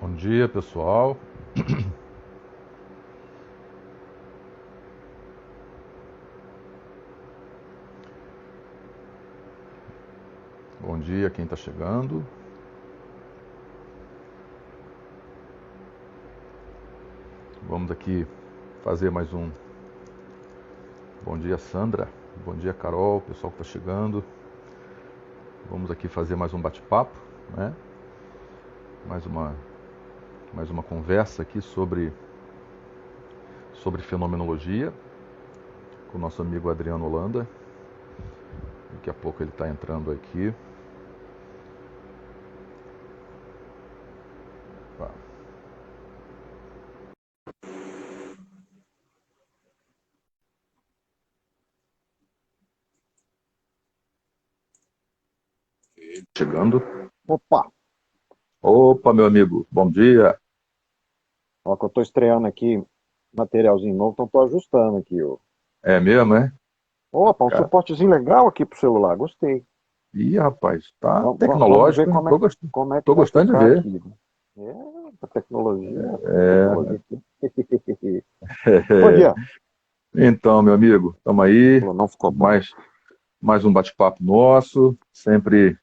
Bom dia, pessoal. Bom dia quem está chegando. Vamos aqui fazer mais um. Bom dia, Sandra. Bom dia, Carol, pessoal que está chegando. Vamos aqui fazer mais um bate-papo, né? Mais uma conversa aqui sobre fenomenologia com o nosso amigo Adriano Holanda. Daqui a pouco ele está entrando aqui. Chegando. Opa! Opa, meu amigo, bom dia. Ó, que eu tô estreando aqui materialzinho novo, então tô ajustando aqui. Ó. É mesmo, é? Opa, um Cara, suportezinho legal aqui pro celular, gostei. ih, rapaz, tá Vamos ver tecnológico, hein? como é que Tô vai gostando de ficar ver. aqui. É, a tecnologia, É, tecnologia aqui. Bom dia. Então, meu amigo, estamos aí, Falou, não ficou bom. mais um bate-papo nosso, sempre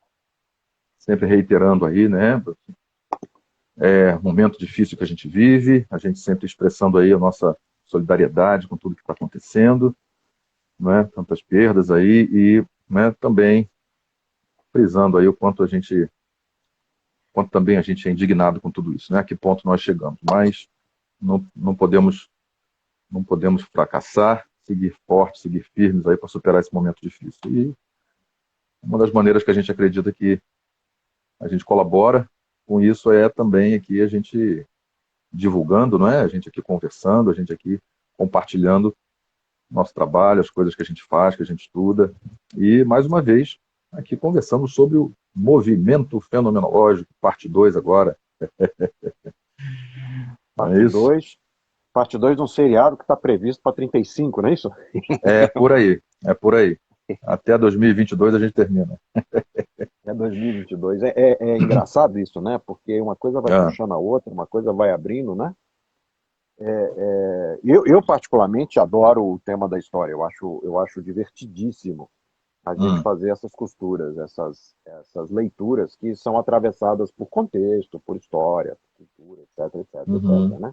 reiterando aí, né? Momento difícil que a gente vive, a gente sempre expressando aí a nossa solidariedade com tudo que está acontecendo, né? Tantas perdas aí e, né, também frisando aí o quanto também a gente é indignado com tudo isso, né? A que ponto nós chegamos, mas não podemos fracassar, seguir fortes, seguir firmes aí para superar esse momento difícil. E uma das maneiras que a gente acredita que a gente colabora com isso é também aqui a gente divulgando, não é? A gente aqui conversando, a gente aqui compartilhando nosso trabalho, as coisas que a gente faz, que a gente estuda. E, mais uma vez, aqui conversamos sobre o movimento fenomenológico, parte 2 agora. Não é Parte isso? 2, parte 2 de um seriado que está previsto para 35, não é isso? É por aí, é por aí. Até 2022 a gente termina. É 2022. É engraçado isso, né? Porque uma coisa vai Ah, puxando a outra, uma coisa vai abrindo, né? Eu particularmente adoro o tema da história. Eu acho divertidíssimo a gente hum, fazer essas costuras, essas leituras que são atravessadas por contexto, por história, por cultura, etc, etc, uhum, etc, né?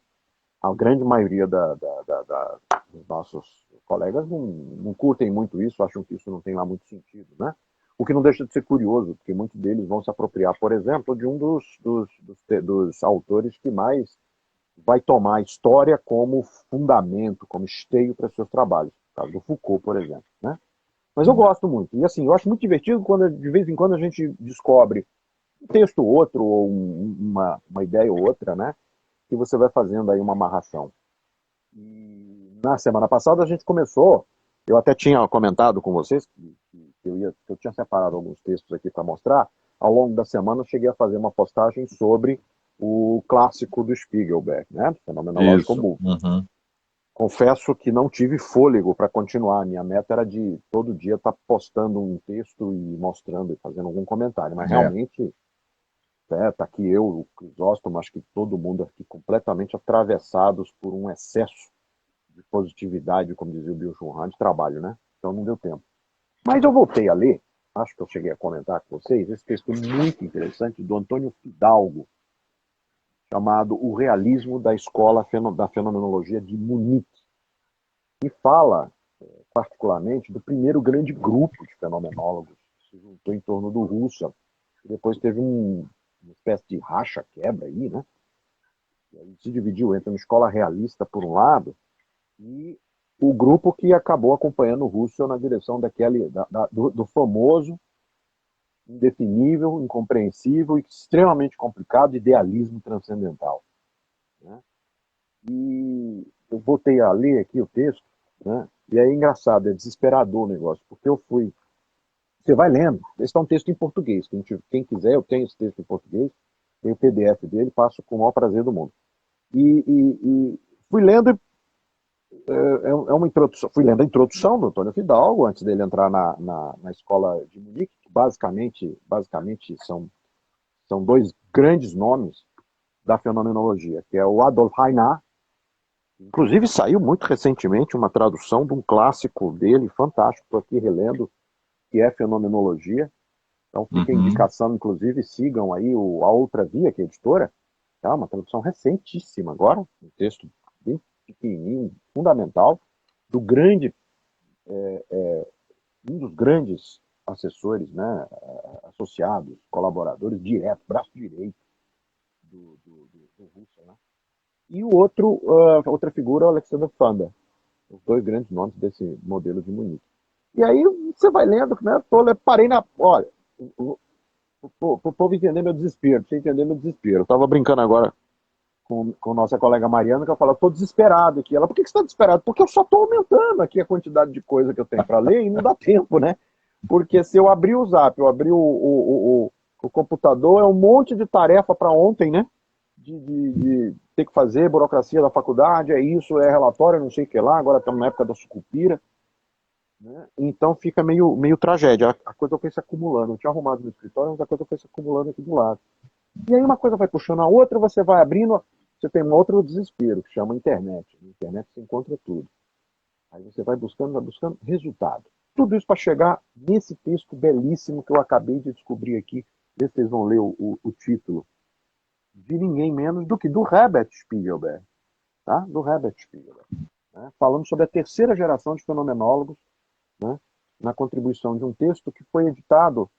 A grande maioria dos nossos colegas não curtem muito isso, acham que isso não tem lá muito sentido, né? O que não deixa de ser curioso, porque muitos deles vão se apropriar, por exemplo, de um dos autores que mais vai tomar a história como fundamento, como esteio para seus trabalhos. No caso do Foucault, por exemplo. Né? Mas eu é, gosto muito. E assim, eu acho muito divertido quando de vez em quando a gente descobre um texto ou outro, ou uma ideia ou outra, né? Que você vai fazendo aí uma amarração. E na semana passada a gente começou, eu até tinha comentado com vocês que eu tinha separado alguns textos aqui para mostrar. Ao longo da semana eu cheguei a fazer uma postagem sobre o clássico do Spiegelberg, né? Phenomenological isso. Movement. Uhum, Confesso que não tive fôlego para continuar. Minha meta era de todo dia estar postando um texto e mostrando e fazendo algum comentário. Mas é, realmente, tá aqui eu, o Crisóstomo, acho que todo mundo aqui completamente atravessados por um excesso de positividade, como dizia o Bill Churran, de trabalho, né? Então não deu tempo. Mas eu voltei a ler, acho que eu cheguei a comentar com vocês, esse texto muito interessante do Antônio Fidalgo, chamado O Realismo da Escola da Fenomenologia de Munique, que fala particularmente do primeiro grande grupo de fenomenólogos que se juntou em torno do Husserl, e depois teve uma espécie de racha-quebra aí, né? E aí se dividiu entre uma escola realista por um lado e o grupo que acabou acompanhando o Husserl na direção do famoso, indefinível, incompreensível e extremamente complicado idealismo transcendental. Né? E eu voltei a ler aqui o texto, né? E é engraçado, é desesperador o negócio, porque eu fui. Você vai lendo, esse é um texto em português. Quem quiser, eu tenho esse texto em português, tenho o PDF dele, passo com o maior prazer do mundo. E fui lendo, é uma introdução, fui lendo a introdução do Antônio Fidalgo, antes dele entrar na escola de Munique, que basicamente são dois grandes nomes da fenomenologia, que é o Adolf Reinhardt. Inclusive saiu muito recentemente uma tradução de um clássico dele, fantástico, estou aqui relendo, que é Fenomenologia. Então fica a indicação, inclusive, sigam aí a Outra Via, que é a editora. É uma tradução recentíssima agora, um texto bem pequenininho, fundamental, do grande, um dos grandes assessores, né, associados, colaboradores, direto, braço direito do Russo, né? E o outro, outra figura é o Alexander Fanda, os dois grandes nomes desse modelo de Munique. E aí você vai lendo, né? Parei na. Olha, o povo entender meu desespero, pra você entender meu desespero. Eu estava brincando agora com nossa colega Mariana, que eu falo, estou desesperado aqui. Ela, por que você está desesperado? Porque eu só estou aumentando aqui a quantidade de coisa que eu tenho para ler e não dá tempo, né? Porque se eu abrir o Zap, eu abrir o computador, é um monte de tarefa para ontem, né? De ter que fazer, burocracia da faculdade, é isso, é relatório, não sei o que lá, agora estamos na época da sucupira. Né? Então fica meio tragédia. A coisa foi se acumulando. Eu tinha arrumado no escritório, mas a coisa foi se acumulando aqui do lado. E aí uma coisa vai puxando a outra, você vai abrindo, você tem um outro desespero, que chama internet. Na internet você encontra tudo. Aí você vai buscando, resultado. Tudo isso para chegar nesse texto belíssimo que eu acabei de descobrir aqui. Vê se vocês vão ler o título. De ninguém menos do que do Herbert Spiegelberg. Tá? Do Herbert Spiegelberg. Né? Falando sobre a terceira geração de fenomenólogos, né? Na contribuição de um texto que foi editado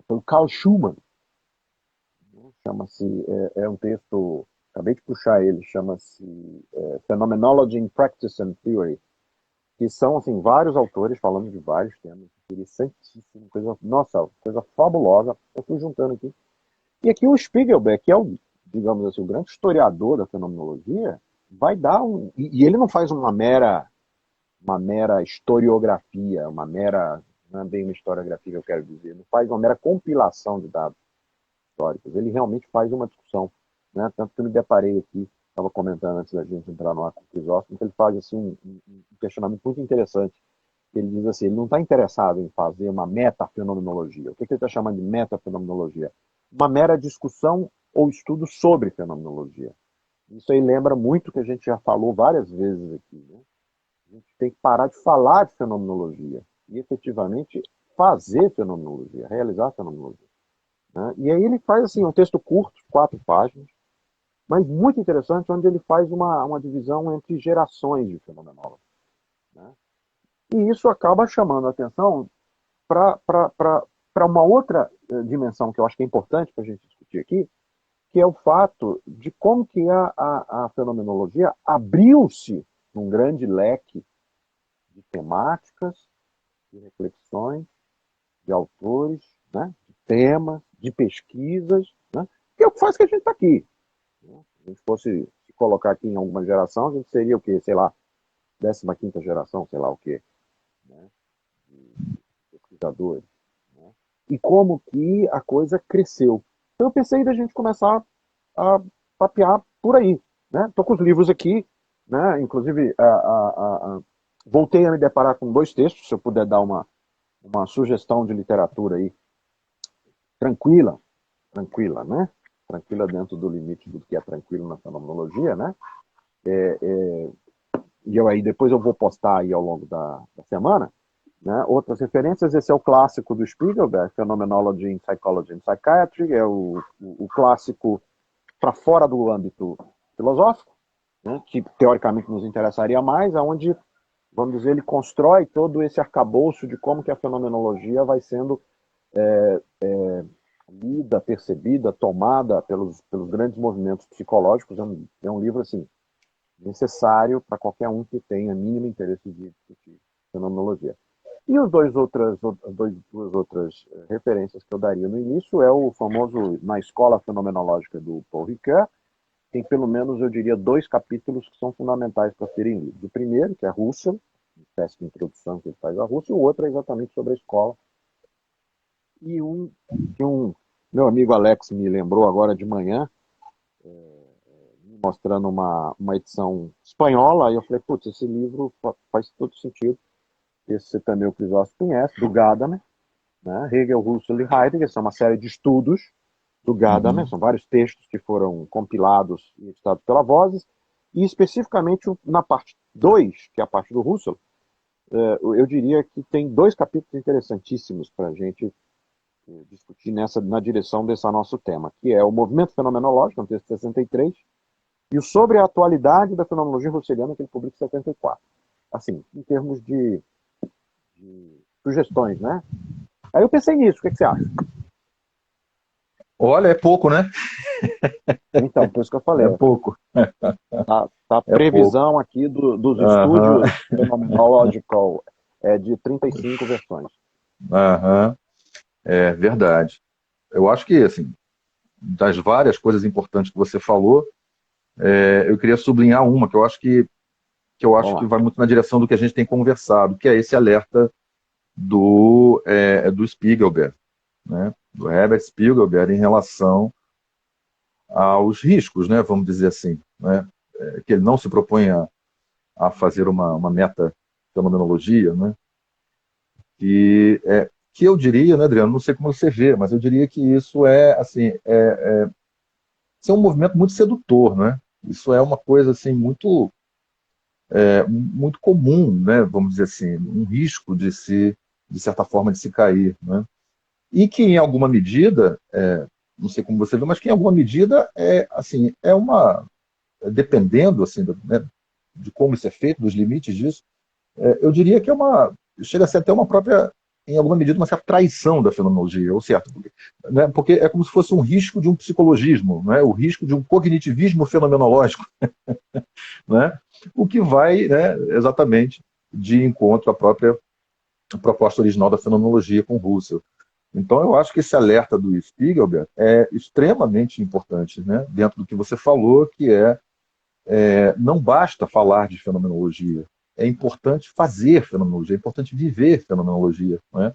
pelo Carl Schumann. Chama-se, é um texto, acabei de puxar ele, chama-se Phenomenology in Practice and Theory, que são, assim, vários autores falando de vários temas, interessantíssimo, coisa fabulosa, eu fui juntando aqui. E aqui o Spiegelberg, que é digamos assim, o grande historiador da fenomenologia, vai dar e ele não faz uma mera historiografia, não é bem uma historiografia que eu quero dizer, não faz uma mera compilação de dados históricos, ele realmente faz uma discussão, né? Tanto que eu me deparei aqui, estava comentando antes da gente entrar no ar com o Crisóstomo, que ele faz assim, um questionamento muito interessante. Ele diz assim, ele não está interessado em fazer uma metafenomenologia. O que ele está chamando de metafenomenologia? Uma mera discussão ou estudo sobre fenomenologia. Isso aí lembra muito o que a gente já falou várias vezes aqui. Né? A gente tem que parar de falar de fenomenologia e efetivamente fazer fenomenologia, realizar fenomenologia. Né? E aí ele faz assim, um texto curto, 4 páginas, mas muito interessante, onde ele faz uma divisão entre gerações de fenomenólogos. Né? E isso acaba chamando a atenção para uma outra dimensão que eu acho que é importante para a gente discutir aqui, que é o fato de como que a fenomenologia abriu-se num grande leque de temáticas, de reflexões, de autores, né, de temas, de pesquisas, né, que é o que faz que a gente está aqui. Né? Se a gente fosse se colocar aqui em alguma geração, a gente seria o quê? Sei lá, 15ª geração, sei lá o quê, né, de pesquisadores. Né? E como que a coisa cresceu. Então eu pensei da gente começar a papear por aí. Estou com os livros aqui, né? Inclusive voltei a me deparar com 2 textos, se eu puder dar uma sugestão de literatura aí, tranquila, né? Tranquila dentro do limite do que é tranquilo na fenomenologia, né? E aí depois eu vou postar aí ao longo da semana, né? Outras referências, esse é o clássico do Spiegelberg, Phenomenology in Psychology and Psychiatry, é o clássico para fora do âmbito filosófico, né? Que teoricamente nos interessaria mais, aonde, vamos dizer, ele constrói todo esse arcabouço de como que a fenomenologia vai sendo lida, percebida, tomada pelos grandes movimentos psicológicos. É um livro assim necessário para qualquer um que tenha mínimo interesse de discutir fenomenologia. E duas outras referências que eu daria no início é o famoso Na Escola Fenomenológica do Paul Ricoeur. Tem pelo menos, eu diria, 2 capítulos que são fundamentais para serem lidos. O primeiro, que é Russell, uma espécie de introdução que ele faz a Russell, e o outro é exatamente sobre a escola. E que um meu amigo Alex me lembrou agora de manhã, mostrando uma edição espanhola, e eu falei, putz, esse livro faz todo sentido. Esse também o Crisóstomo conhece, do Gadamer, né? Hegel, Husserl e Heidegger, são uma série de estudos, do Gadamer, Uhum. são vários textos que foram compilados e editados pela Vozes, e especificamente na parte 2, que é a parte do Russell, eu diria que tem dois capítulos interessantíssimos para a gente discutir na direção desse nosso tema, que é o movimento fenomenológico, no texto 63, e o sobre a atualidade da fenomenologia russeliana, que ele publica em 74. Assim, em termos de sugestões, né? Aí eu pensei nisso, o que você acha? Olha, é pouco, né? Então, por isso que eu falei, É pouco. tá a É pouco. previsão aqui dos Aham, estúdios Phenomenological de 35 versões. aham. É verdade. Eu acho que, assim, das várias coisas importantes que você falou, eu queria sublinhar uma que eu acho Vamos que lá. vai muito na direção do que a gente tem conversado, que é esse alerta do Spiegelberg, né? Do Herbert Spiegelberg em relação aos riscos, né? Vamos dizer assim, né? Que ele não se propõe a fazer uma meta fenomenologia, né? Que eu diria, né, Adriano, não sei como você vê, mas eu diria que isso é assim, isso é um movimento muito sedutor, né? Isso é uma coisa assim muito comum, né? Vamos dizer assim, um risco de certa forma, de se cair, né? E que em alguma medida, não sei como você vê, mas que em alguma medida assim, dependendo assim, né, de como isso é feito, dos limites disso, eu diria que chega a ser até uma própria, em alguma medida, uma certa traição da fenomenologia, ou certo, né, porque é como se fosse um risco de um psicologismo, né, o risco de um cognitivismo fenomenológico, né, o que vai, né, exatamente de encontro à própria proposta original da fenomenologia com Russell. Então, eu acho que esse alerta do Spiegelberg é extremamente importante, né, dentro do que você falou, que não basta falar de fenomenologia, é importante fazer fenomenologia, é importante viver fenomenologia, né?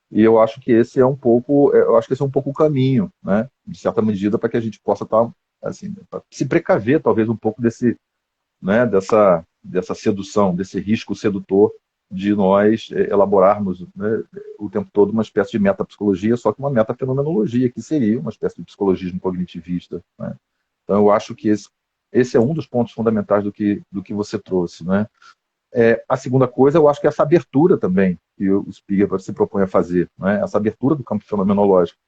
E eu acho que esse é um pouco, eu acho que esse é um pouco o caminho, né? De certa medida, para que a gente possa estar, assim, se precaver talvez um pouco né? Dessa sedução, desse risco sedutor de nós elaborarmos, né, o tempo todo uma espécie de metapsicologia, só que uma metafenomenologia, que seria uma espécie de psicologismo cognitivista, né? Então, eu acho que esse é um dos pontos fundamentais do que você trouxe, né? A segunda coisa, eu acho que é essa abertura também que o Spiegelberg se propõe a fazer, né? Essa abertura do campo fenomenológico.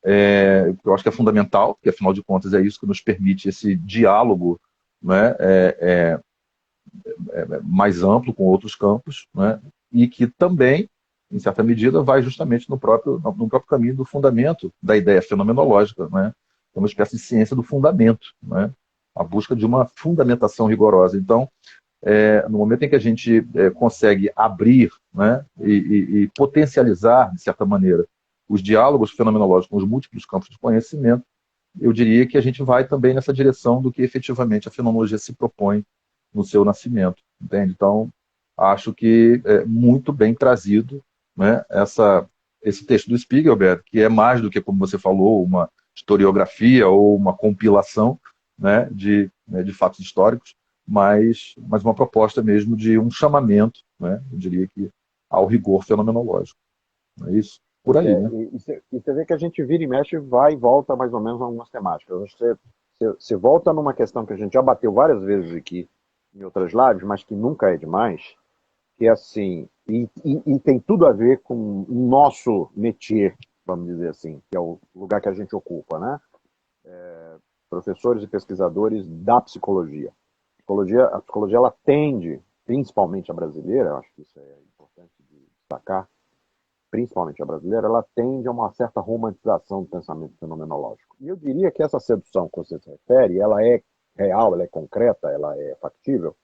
Eu acho que é fundamental, porque afinal de contas é isso que nos permite esse diálogo, né? Mais amplo com outros campos, né? E que também, em certa medida, vai justamente no próprio caminho do fundamento da ideia fenomenológica, né? É uma espécie de ciência do fundamento, né? A busca de uma fundamentação rigorosa. Então, no momento em que a gente consegue abrir, né, e potencializar, de certa maneira, os diálogos fenomenológicos com os múltiplos campos de conhecimento, eu diria que a gente vai também nessa direção do que efetivamente a fenomenologia se propõe no seu nascimento, entende? Então, acho que é muito bem trazido, né, esse texto do Spiegelberg, que é mais do que, como você falou, uma historiografia ou uma compilação, né, de fatos históricos, mas uma proposta mesmo de um chamamento, né, eu diria que ao rigor fenomenológico. Não é isso? Por Pois aí, é, né? e você vê que a gente vira e mexe, vai e volta mais ou menos a algumas temáticas. Você volta numa questão que a gente já bateu várias vezes aqui em outras lives, mas que nunca é demais, que é assim, e tem tudo a ver com o nosso métier, vamos dizer assim, que é o lugar que a gente ocupa, né? Professores e pesquisadores da psicologia. A psicologia ela tende, principalmente a brasileira, eu acho que isso é importante de destacar, principalmente a brasileira, ela tende a uma certa romantização do pensamento fenomenológico. E eu diria que essa sedução que você se refere, ela é real, ela é concreta, ela é factível,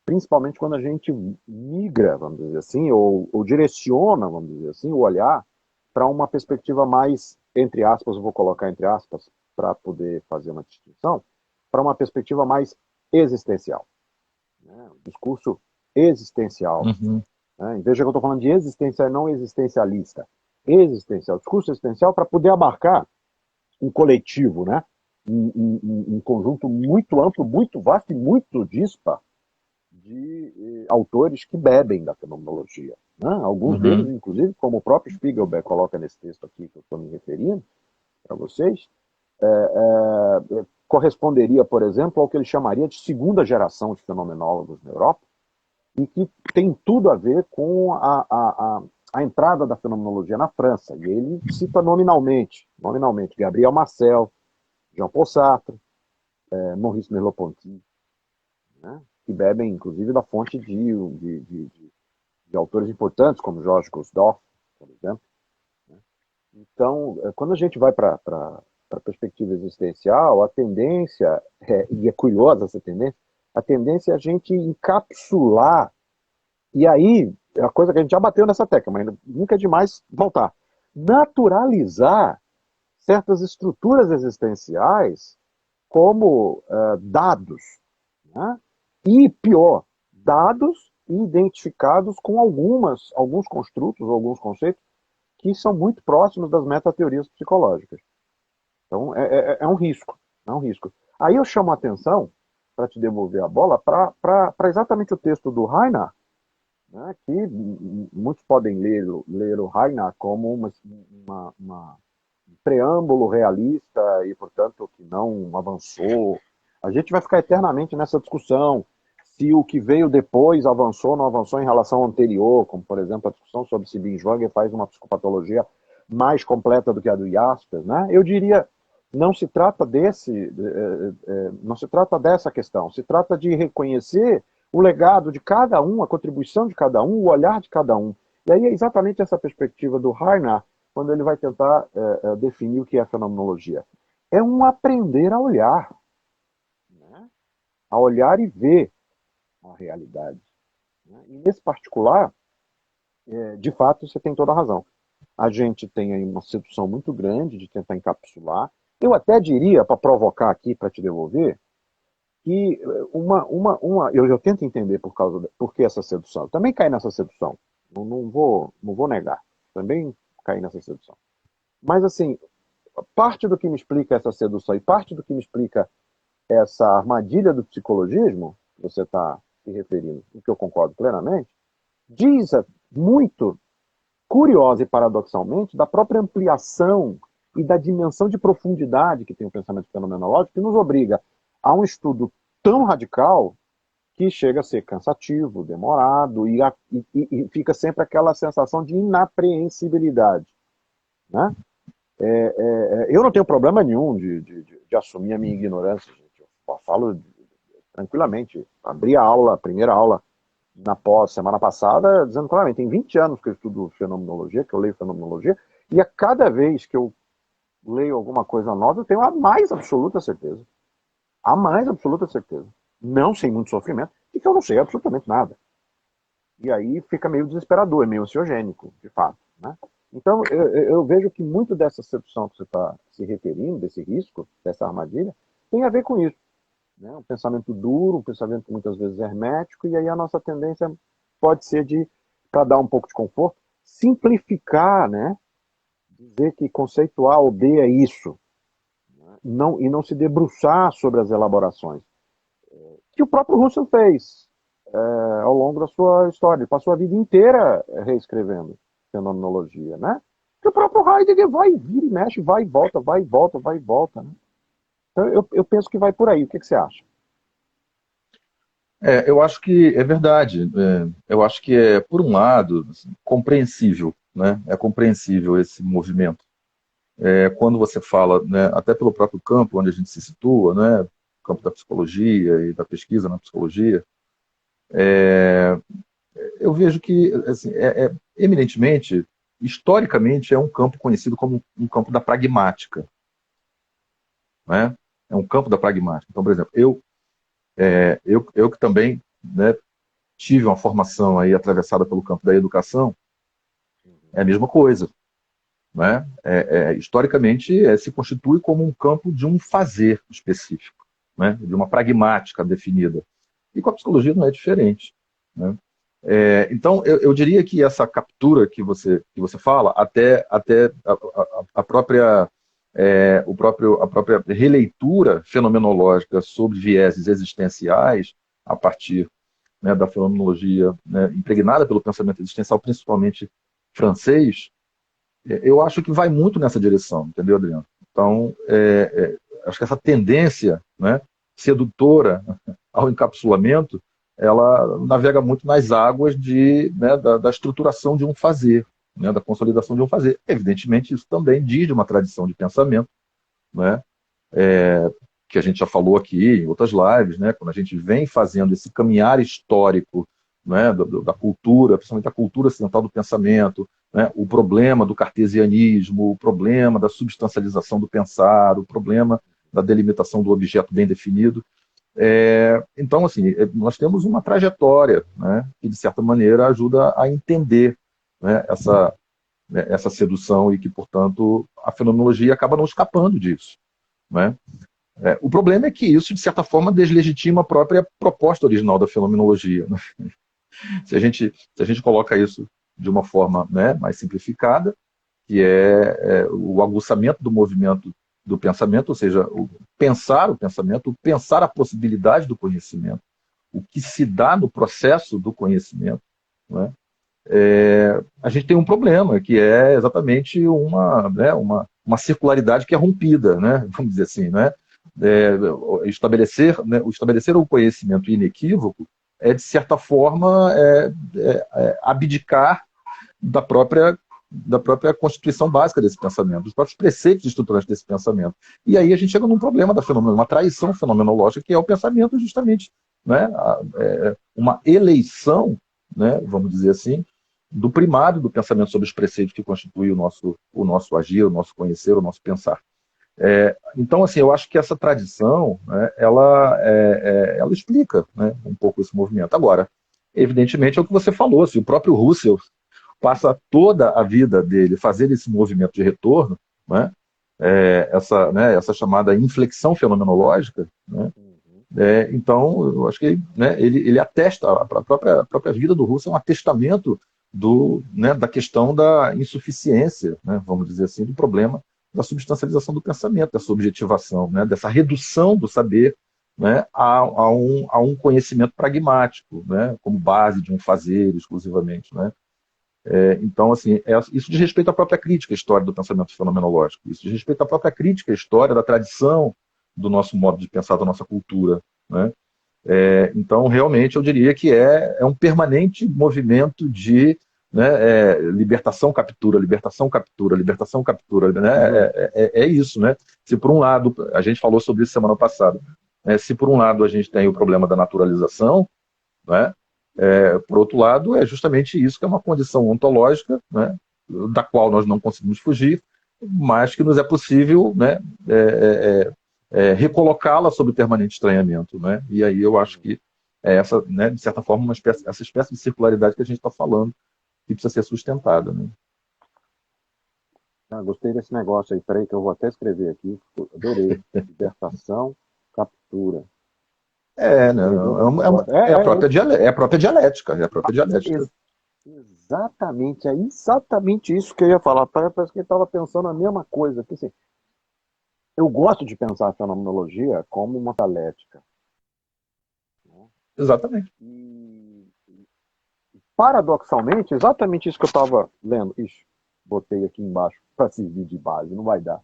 principalmente quando a gente migra, vamos dizer assim, ou direciona, vamos dizer assim, o olhar para uma perspectiva mais, entre aspas, eu vou colocar entre aspas, para poder fazer uma distinção, para uma perspectiva mais existencial. Né? O discurso existencial. Uhum. Né? Veja que eu estou falando de existência não existencialista. Existencial, discurso existencial para poder abarcar um coletivo, né? Um conjunto muito amplo, muito vasto e muito dispar de autores que bebem da fenomenologia. Né? Alguns deles, Uhum. inclusive, como o próprio Spiegelberg coloca nesse texto aqui que eu estou me referindo, para vocês, corresponderia, por exemplo, ao que ele chamaria de segunda geração de fenomenólogos na Europa, e que tem tudo a ver com a entrada da fenomenologia na França. E ele cita nominalmente Gabriel Marcel, Jean-Paul Sartre, Maurice Merleau-Ponty, né, que bebem, inclusive, da fonte de autores importantes, como Georges Gusdorff, por exemplo. Então, quando a gente vai para a perspectiva existencial, a tendência, e é curiosa essa tendência, a tendência é a gente encapsular, e aí, é a coisa que a gente já bateu nessa tecla, mas nunca é demais voltar, naturalizar certas estruturas existenciais como dados, né? E pior, dados identificados com alguns construtos, alguns conceitos que são muito próximos das metateorias psicológicas. Então, é um risco. É um risco. Aí eu chamo a atenção, para te devolver a bola, para exatamente o texto do Reinhard, né, que muitos podem ler o Reinhard como um preâmbulo realista e, portanto, que não avançou. A gente vai ficar eternamente nessa discussão se o que veio depois avançou ou não avançou em relação ao anterior, como, por exemplo, a discussão sobre se Binswanger faz uma psicopatologia mais completa do que a do Jaspers, né? Eu diria, não se trata dessa questão, se trata de reconhecer o legado de cada um, a contribuição de cada um, o olhar de cada um. E aí é exatamente essa perspectiva do Reinhard, quando ele vai tentar definir o que é fenomenologia. É um aprender a olhar, né? A olhar e ver a realidade. Né? E nesse particular, de fato, você tem toda a razão. A gente tem aí uma sedução muito grande de tentar encapsular. Eu até diria, para provocar aqui, para te devolver, que eu tento entender por que essa sedução. Eu também caí nessa sedução. Não vou negar. Também caí nessa sedução. Mas, assim, parte do que me explica essa sedução e parte do que me explica essa armadilha do psicologismo, que você está se referindo, e que eu concordo plenamente, diz muito curiosa e paradoxalmente da própria ampliação e da dimensão de profundidade que tem o pensamento fenomenológico, que nos obriga a um estudo tão radical que chega a ser cansativo, demorado, e fica sempre aquela sensação de inapreensibilidade. Né? Eu não tenho problema nenhum de assumir a minha ignorância, gente. Eu falo tranquilamente. Abri a primeira aula na semana passada, dizendo claramente, tem 20 anos que eu estudo fenomenologia, que eu leio fenomenologia, e a cada vez que eu leio alguma coisa nova, eu tenho a mais absoluta certeza. A mais absoluta certeza. Não sem muito sofrimento, e que eu não sei absolutamente nada. E aí fica meio desesperador, é meio ansiogênico, de fato. Né? Então, eu vejo que muito dessa sedução que você está se referindo, desse risco, dessa armadilha, tem a ver com isso. Né? Um pensamento duro, um pensamento muitas vezes hermético, e aí a nossa tendência pode ser para dar um pouco de conforto, simplificar, né? Dizer que conceito A ou B é isso, né? E não se debruçar sobre as elaborações. Que o próprio Russell fez ao longo da sua história. Ele passou a vida inteira reescrevendo fenomenologia, né? Que o próprio Heidegger vai, vira e mexe, vai e volta, vai e volta, vai e volta. Né? Então, eu penso que vai por aí. O que você acha? Eu acho que é verdade. Eu acho que por um lado, assim, compreensível, né? É compreensível esse movimento. Quando você fala, né, até pelo próprio campo onde a gente se situa, né, o campo da psicologia e da pesquisa na psicologia, eu vejo que, assim, eminentemente, historicamente, é um campo conhecido como um campo da pragmática. Né? É um campo da pragmática. Então, por exemplo, eu que também, né, tive uma formação aí atravessada pelo campo da educação, é a mesma coisa. Né? Historicamente, se constitui como um campo de um fazer específico, né? De uma pragmática definida. E com a psicologia não é diferente. Né? Então, eu diria que essa captura que você fala, até a própria a própria releitura fenomenológica sobre vieses existenciais, a partir, né, da fenomenologia, né, impregnada pelo pensamento existencial, principalmente francês, eu acho que vai muito nessa direção, entendeu, Adriano? Então, acho que essa tendência, né, sedutora ao encapsulamento, ela navega muito nas águas né, da estruturação de um fazer, né, da consolidação de um fazer. Evidentemente, isso também diz de uma tradição de pensamento, né, que a gente já falou aqui em outras lives, né, quando a gente vem fazendo esse caminhar histórico, né, da cultura, principalmente da cultura ocidental do pensamento, né, o problema do cartesianismo, o problema da substancialização do pensar, o problema da delimitação do objeto bem definido. Então, assim, nós temos uma trajetória, né, que, de certa maneira, ajuda a entender, né, essa sedução e que, portanto, a fenomenologia acaba não escapando disso, né? O problema é que isso, de certa forma, deslegitima a própria proposta original da fenomenologia, né? Se a gente coloca isso de uma forma, né, mais simplificada, que é o aguçamento do movimento do pensamento, ou seja, pensar o pensamento, o pensar a possibilidade do conhecimento, o que se dá no processo do conhecimento, né? A gente tem um problema, que é exatamente uma circularidade que é rompida, né? Vamos dizer assim, né? Estabelecer o conhecimento inequívoco de certa forma, abdicar da própria constituição básica desse pensamento, dos próprios preceitos estruturantes desse pensamento. E aí a gente chega num problema da fenomenologia, uma traição fenomenológica, que é o pensamento justamente, né, uma eleição, né, vamos dizer assim, do primário do pensamento sobre os preceitos que constituem o nosso agir, o nosso conhecer, o nosso pensar. Então, assim, eu acho que essa tradição, né, ela explica, né, um pouco esse movimento. Agora, evidentemente, é o que você falou, se o próprio Russell passa toda a vida dele fazendo esse movimento de retorno, né, essa chamada inflexão fenomenológica, né, então, eu acho que, né, ele atesta, a própria vida do Russell é um atestamento né, da questão da insuficiência, né, vamos dizer assim, do problema da substancialização do pensamento, dessa objetivação, né, dessa redução do saber, né, a um conhecimento pragmático, né, como base de um fazer exclusivamente, né. Então, assim, isso diz respeito à própria crítica à história do pensamento fenomenológico, isso diz respeito à própria crítica à história da tradição do nosso modo de pensar, da nossa cultura, né. Então, realmente, eu diria que é um permanente movimento de, né, libertação, captura, libertação, captura, libertação, captura, né? É isso, né? Se por um lado, a gente falou sobre isso semana passada, né? Se por um lado a gente tem o problema da naturalização, né? Por outro lado, é justamente isso que é uma condição ontológica, né, da qual nós não conseguimos fugir, mas que nos é possível, né, recolocá-la sob permanente estranhamento, né? E aí eu acho que essa, né, de certa forma, essa espécie de circularidade que a gente está falando, que precisa ser sustentada, né? Gostei desse negócio aí, peraí que eu vou até escrever aqui, adorei. Libertação, captura. Né, Escreveu um negócio. é a própria dialética, é a própria dialética. Exatamente, é exatamente isso que eu ia falar. Parece que ele estava pensando a mesma coisa. Porque, assim, eu gosto de pensar a fenomenologia como uma dialética. Né? Exatamente. E, paradoxalmente, exatamente isso que eu estava lendo. Ixi, botei aqui embaixo para servir de base, não vai dar.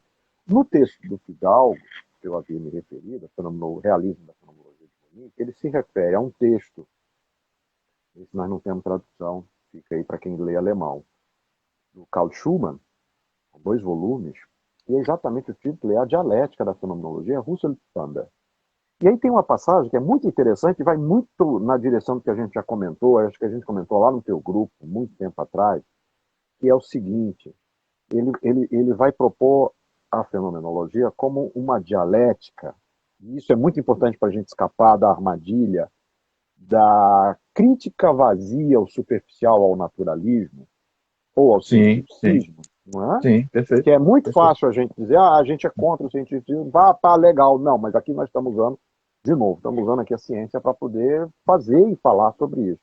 No texto do Fidalgo, que eu havia me referido, o realismo da fenomenologia de Monique, ele se refere a um texto, esse nós não temos tradução, fica aí para quem lê alemão, do Karl Schumann, 2 volumes, e exatamente o título é A Dialética da Fenomenologia, Russell Sander. E aí tem uma passagem que é muito interessante, vai muito na direção do que a gente já comentou, acho que a gente comentou lá no teu grupo, muito tempo atrás, que é o seguinte, ele vai propor a fenomenologia como uma dialética, e isso é muito importante para a gente escapar da armadilha da crítica vazia ou superficial ao naturalismo, ou ao cientificismo, não é? Sim, perfeito. Que é muito perfeito. fácil a gente dizer, a gente é contra o cientificismo, tá legal. Não, mas aqui nós estamos usando, de novo, estamos usando aqui a ciência para poder fazer e falar sobre isso.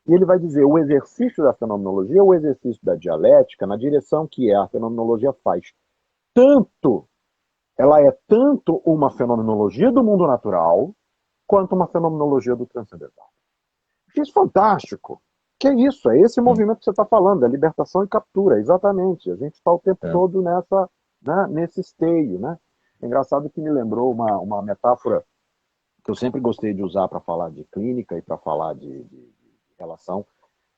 E ele vai dizer, o exercício da fenomenologia é o exercício da dialética na direção que a fenomenologia faz. Ela é tanto uma fenomenologia do mundo natural, quanto uma fenomenologia do transcendental. Isso é fantástico. Que é isso? É esse movimento que você está falando, é libertação e captura, exatamente. A gente está o tempo todo né, nesse esteio, né? É engraçado que me lembrou uma metáfora que eu sempre gostei de usar para falar de clínica e para falar de relação,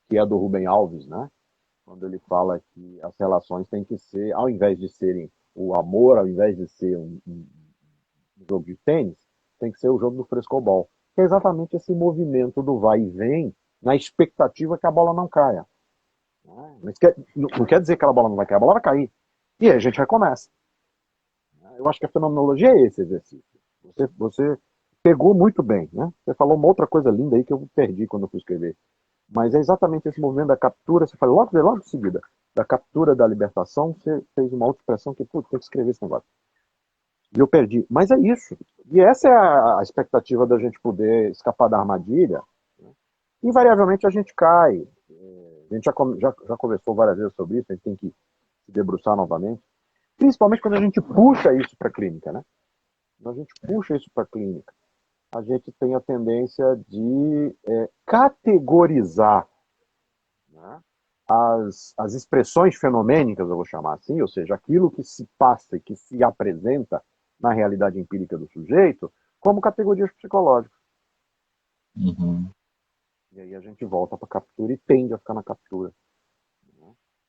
que é a do Rubem Alves, né? Quando ele fala que as relações têm que ser, ao invés de serem o amor, ao invés de ser um jogo de tênis, tem que ser o jogo do frescobol, que é exatamente esse movimento do vai e vem, na expectativa que a bola não caia. Né? Mas não quer dizer que aquela bola não vai cair, a bola vai cair. E aí a gente recomeça. Eu acho que a fenomenologia é esse exercício. Você pegou muito bem, né? Você falou uma outra coisa linda aí que eu perdi quando eu fui escrever. Mas é exatamente esse movimento da captura, você fala logo em seguida, da captura da libertação, você fez uma outra expressão que, putz, tem que escrever esse negócio. E eu perdi. Mas é isso. E essa é a expectativa da gente poder escapar da armadilha. Né? Invariavelmente a gente cai. A gente já conversou várias vezes sobre isso, a gente tem que se debruçar novamente. Principalmente quando a gente puxa isso para a clínica, né? Quando a gente puxa isso para a clínica, a gente tem a tendência de categorizar, né, as expressões fenomênicas, eu vou chamar assim, ou seja, aquilo que se passa e que se apresenta na realidade empírica do sujeito, como categorias psicológicas. Uhum. E aí a gente volta para a captura e tende a ficar na captura. Né?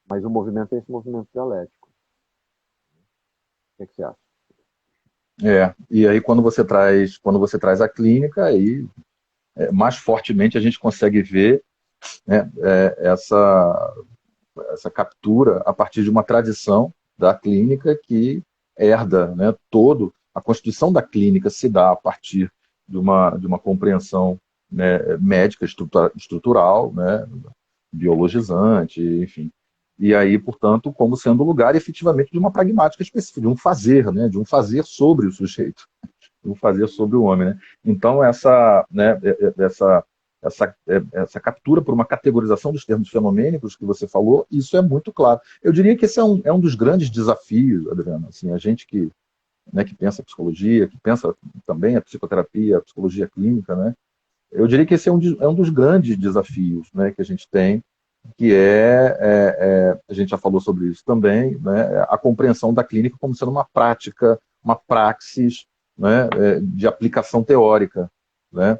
Mas o movimento é esse movimento dialético. O que você acha? E aí quando você traz a clínica, aí mais fortemente a gente consegue ver, né, essa captura a partir de uma tradição da clínica que herda, né, todo a constituição da clínica se dá a partir de uma compreensão, né, médica estrutural, né, biologizante, enfim. E aí, portanto, como sendo o lugar efetivamente de uma pragmática específica, de um fazer, né, de um fazer sobre o sujeito, de um fazer sobre o homem. Né? Então, essa captura por uma categorização dos termos fenomênicos que você falou, isso é muito claro. Eu diria que esse é um dos grandes desafios, Adriano. Assim, a gente que, né, que pensa a psicologia, que pensa também a psicoterapia, a psicologia clínica, né? Eu diria que esse é um dos grandes desafios, né, que a gente tem, que a gente já falou sobre isso também, né, a compreensão da clínica como sendo uma prática, uma praxis, né, de aplicação teórica, né,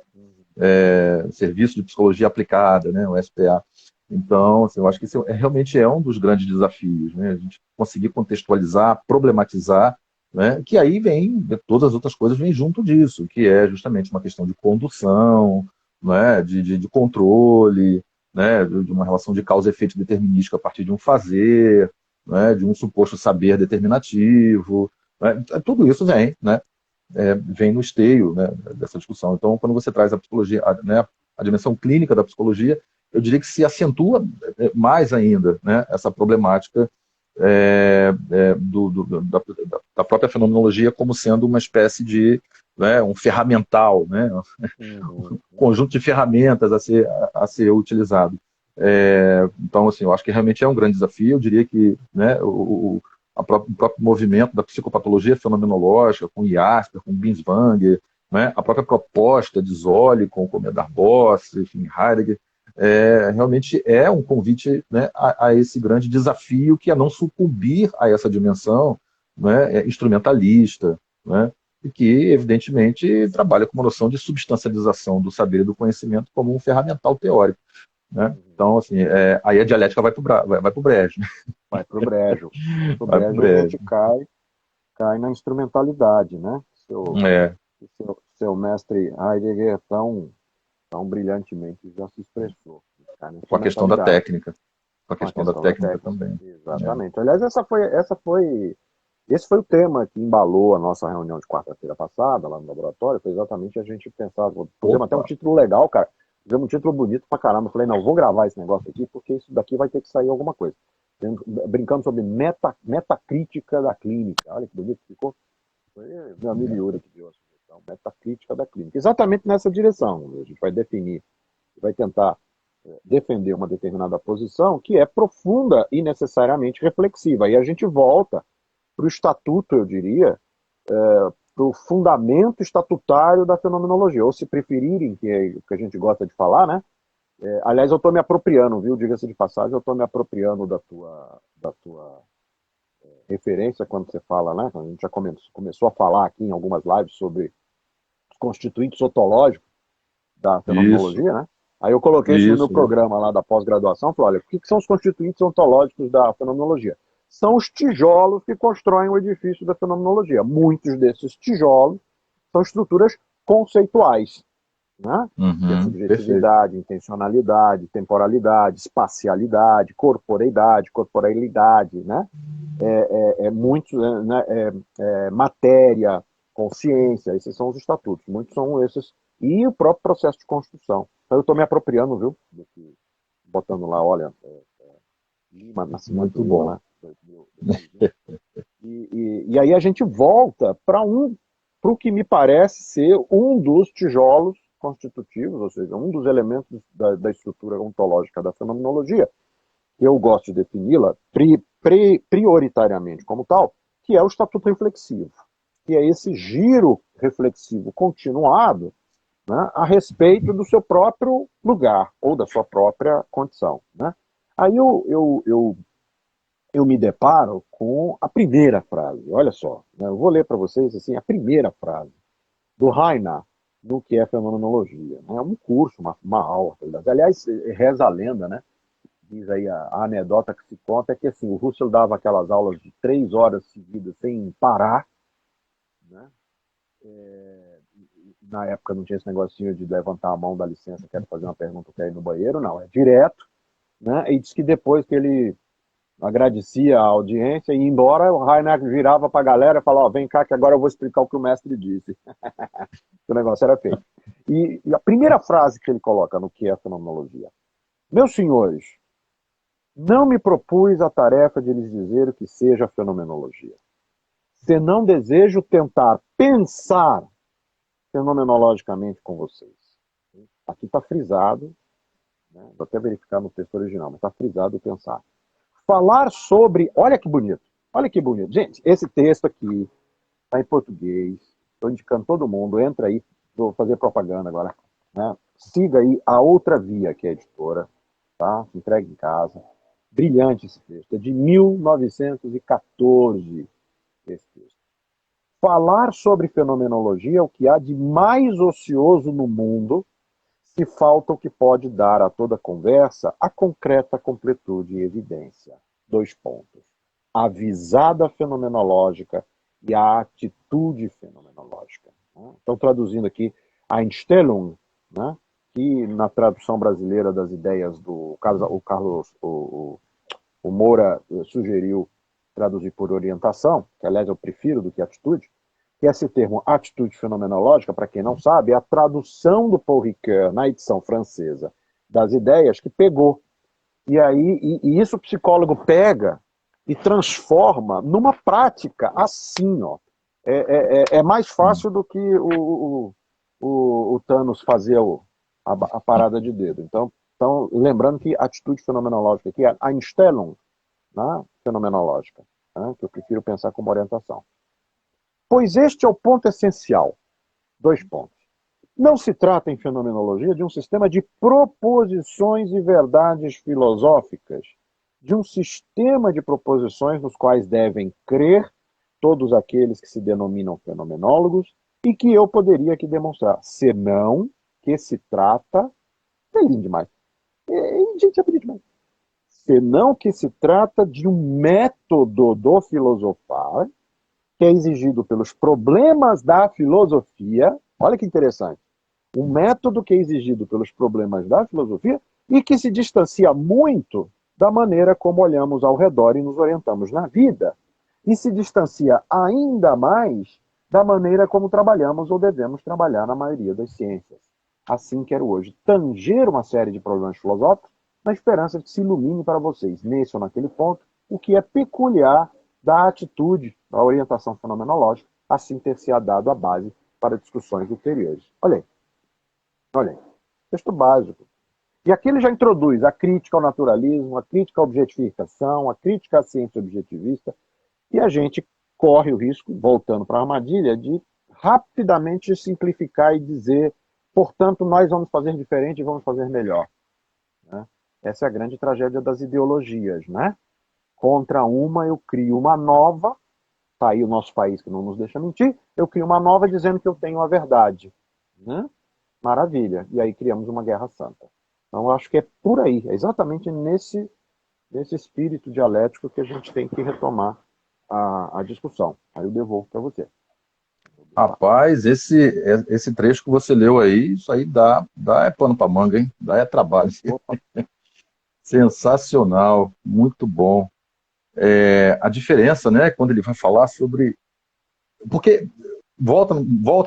serviço de psicologia aplicada, né, o SPA. Então, assim, eu acho que isso realmente é um dos grandes desafios, né, a gente conseguir contextualizar, problematizar, né, que aí vem, todas as outras coisas vêm junto disso, que é justamente uma questão de condução, né, de controle, né, de uma relação de causa e efeito determinística a partir de um fazer, né, de um suposto saber determinativo, né, tudo isso vem, né, vem no esteio, né, dessa discussão. Então, quando você traz a psicologia, né, a dimensão clínica da psicologia, eu diria que se acentua mais ainda, né, essa problemática da própria fenomenologia como sendo uma espécie de, né, um ferramental, né, Uhum. conjunto de ferramentas a ser utilizado. Então, assim, eu acho que realmente é um grande desafio. Eu diria que, né, o próprio movimento da psicopatologia fenomenológica, com Jasper, com Binswanger, né, a própria proposta de Zolli com Medard Boss, enfim, Heidegger, realmente é um convite, né, a esse grande desafio que é não sucumbir a essa dimensão, né, instrumentalista, né, e que, evidentemente, trabalha com uma noção de substancialização do saber e do conhecimento como um ferramental teórico. Né? Uhum. Então, assim, aí a dialética vai pro brejo. Né? Vai pro brejo. Vai pro Vai pro brejo, a brejo. gente cai na instrumentalidade, né? É, Seu mestre Heidegger tão brilhantemente já se expressou. Cai na com a questão da instrumentalidade, técnica. Com a com a questão da questão da técnica técnica. também. É. Exatamente. Aliás, esse foi o tema que embalou a nossa reunião de quarta-feira passada, lá no laboratório, foi exatamente a gente pensar, fizemos até um Opa, título legal, cara, fizemos um título bonito pra caramba. Eu falei, não, vou gravar esse negócio aqui, porque isso daqui vai ter que sair alguma coisa. Brincando sobre metacrítica da clínica. Olha que bonito que ficou. Foi meu amigo é. Yuri que deu a sugestão, metacrítica da clínica. Exatamente nessa direção. A gente vai definir, vai tentar defender uma determinada posição que é profunda e necessariamente reflexiva. E a gente volta para o estatuto, eu diria, para o fundamento estatutário da fenomenologia, ou se preferirem, que é o que a gente gosta de falar, né? Aliás, eu estou me apropriando, viu? Diga-se de passagem, eu estou me apropriando da tua referência quando você fala, né? A gente já começou a falar aqui em algumas lives sobre os constituintes ontológicos da Isso, fenomenologia, né? Aí eu coloquei isso no meu isso. programa lá da pós-graduação, falei, olha, o que são os constituintes ontológicos da fenomenologia? São os tijolos que constroem o edifício da fenomenologia. Muitos desses tijolos são estruturas conceituais, né? Que é Perfeito. subjetividade, intencionalidade, temporalidade, espacialidade, corporeilidade, né? Muitos, né? Matéria, consciência, esses são os estatutos. Muitos são esses. E o próprio processo de construção. Então eu estou me apropriando, viu? Botando lá, olha, Lima, Nascimento Muito Lima, bom. né? 2020. E aí a gente volta para o que me parece ser um dos tijolos constitutivos, ou seja, um dos elementos da estrutura ontológica da fenomenologia, que eu gosto de defini-la prioritariamente como tal, que é o estatuto reflexivo, que é esse giro reflexivo continuado, né, a respeito do seu próprio lugar ou da sua própria condição. Né? Aí eu me deparo com a primeira frase. Olha só, né, eu vou ler para vocês assim, a primeira frase do Reinach no que é fenomenologia. É um curso, uma aula. Aliás, reza a lenda, né? Diz aí a anedota que se conta é que assim, o Russell dava aquelas aulas de 3 horas seguidas sem parar, né? Na época não tinha esse negocinho de levantar a mão, da licença, quero fazer uma pergunta, quero ir no banheiro, não, é direto, né? E diz que depois que ele agradecia a audiência e ia embora, o Reinhardt virava para a galera e falava, ó, vem cá que agora eu vou explicar o que o mestre disse. O negócio era feito. E a primeira frase que ele coloca no que é a fenomenologia: meus senhores, não me propus a tarefa de lhes dizer o que seja a fenomenologia. Senão desejo tentar pensar fenomenologicamente com vocês. Aqui está frisado, né? Vou até verificar no texto original, mas está frisado pensar. Falar sobre. Olha que bonito. Olha que bonito. Gente, esse texto aqui está em português. Estou indicando todo mundo. Entra aí. Vou fazer propaganda agora. Né? Siga aí a Outra Via, que é a editora. Tá? Se entregue em casa. Brilhante esse texto. É de 1914. Esse texto. Falar sobre fenomenologia é o que há de mais ocioso no mundo, se falta o que pode dar a toda conversa a concreta completude e evidência. 2 pontos. A visada fenomenológica e a atitude fenomenológica. Então, traduzindo aqui, a Einstellung, né, que na tradução brasileira das ideias do Carlos, o Moura sugeriu traduzir por orientação, que aliás eu prefiro do que atitude, que esse termo atitude fenomenológica, para quem não sabe, é a tradução do Paul Ricoeur na edição francesa das ideias que pegou. E aí e isso o psicólogo pega e transforma numa prática assim, ó. É mais fácil do que o Thanos fazer a parada de dedo. Então, lembrando que atitude fenomenológica aqui é a Einstellung, né, fenomenológica, né, que eu prefiro pensar como orientação. Pois este é o ponto essencial. 2 pontos. Não se trata, em fenomenologia, de um sistema de proposições e verdades filosóficas, de um sistema de proposições nos quais devem crer todos aqueles que se denominam fenomenólogos e que eu poderia aqui demonstrar, senão que se trata. É lindo demais. Gente, é bonito demais. Senão que se trata de um método do filosofar que é exigido pelos problemas da filosofia. Olha que interessante. Um método que é exigido pelos problemas da filosofia e que se distancia muito da maneira como olhamos ao redor e nos orientamos na vida. E se distancia ainda mais da maneira como trabalhamos ou devemos trabalhar na maioria das ciências. Assim, quero hoje tanger uma série de problemas filosóficos na esperança de que se ilumine para vocês, nesse ou naquele ponto, o que é peculiar da atitude, da orientação fenomenológica, assim ter se dado a base para discussões ulteriores. Olha aí, olha aí. Texto básico. E aqui ele já introduz a crítica ao naturalismo, a crítica à objetificação, a crítica à ciência objetivista, e a gente corre o risco, voltando para a armadilha, de rapidamente simplificar e dizer, portanto, nós vamos fazer diferente e vamos fazer melhor. Né? Essa é a grande tragédia das ideologias, né? contra uma eu crio uma nova, tá aí o nosso país que não nos deixa mentir, eu crio uma nova dizendo que eu tenho a verdade. Né? Maravilha. E aí criamos uma guerra santa. Então eu acho que é por aí, é exatamente nesse espírito dialético que a gente tem que retomar a discussão. Aí eu devolvo para você. Rapaz, esse trecho que você leu aí, isso aí dá é pano para manga, hein? Dá é trabalho. Opa, Sensacional, muito bom. A diferença, né, quando ele vai falar sobre. Porque volta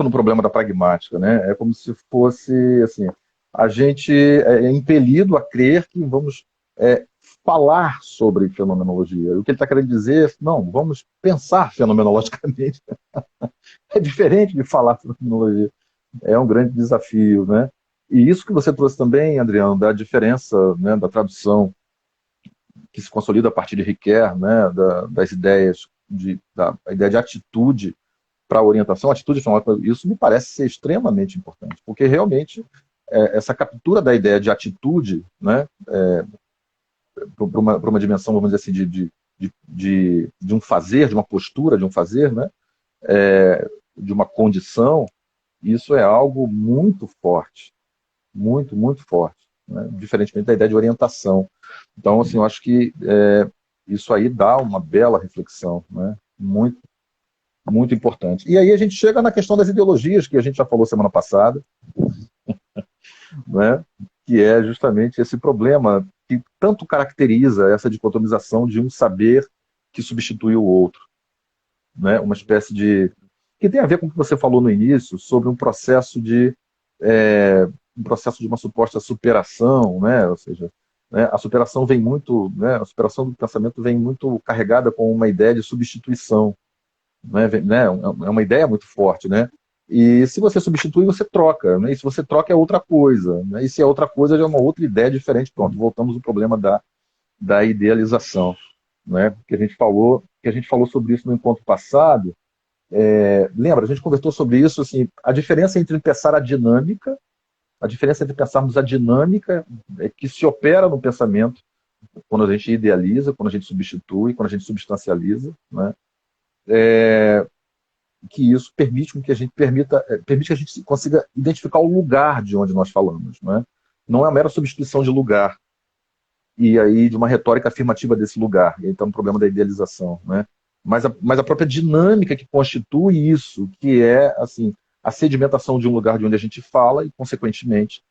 no problema da pragmática, né? É como se fosse assim, a gente é impelido a crer que vamos é, falar sobre fenomenologia. O que ele está querendo dizer, não, vamos pensar fenomenologicamente. É diferente de falar fenomenologia. É um grande desafio, né? E isso que você trouxe também, Adriano, da diferença, né, da tradução que se consolida a partir de Ricoeur, né, das ideias da ideia de atitude para a orientação, atitude fonológica, isso me parece ser extremamente importante, porque realmente essa captura da ideia de atitude, né, para uma dimensão, vamos dizer assim, de um fazer, de uma postura, de um fazer, né, de uma condição, isso é algo muito forte, muito, muito forte, né, diferentemente da ideia de orientação. Então, assim, eu acho que isso aí dá uma bela reflexão, né, muito, muito importante. E aí a gente chega na questão das ideologias, que a gente já falou semana passada, né? Que é justamente esse problema que tanto caracteriza essa dicotomização de um saber que substitui o outro, né? Uma espécie de que tem a ver com o que você falou no início sobre um processo de uma suposta superação, né? Ou seja, né? A superação vem muito, né? A superação do pensamento vem muito carregada com uma ideia de substituição, né? É uma ideia muito forte, né? E se você substitui, você troca, né? E se você troca, é outra coisa, né? E se é outra coisa, já é uma outra ideia diferente. Pronto, voltamos ao problema da idealização, né? Que a gente falou sobre isso no encontro passado. Lembra, a gente conversou sobre isso, assim, a diferença entre pensar a dinâmica, a diferença entre pensarmos a dinâmica que se opera no pensamento quando a gente idealiza, quando a gente substitui, quando a gente substancializa, né? Que isso permite que a gente permite que a gente consiga identificar o lugar de onde nós falamos, né? Não é uma mera substituição de lugar e aí de uma retórica afirmativa desse lugar. E então o problema da idealização, né? Mas a própria dinâmica que constitui isso, que é assim a sedimentação de um lugar de onde a gente fala e consequentemente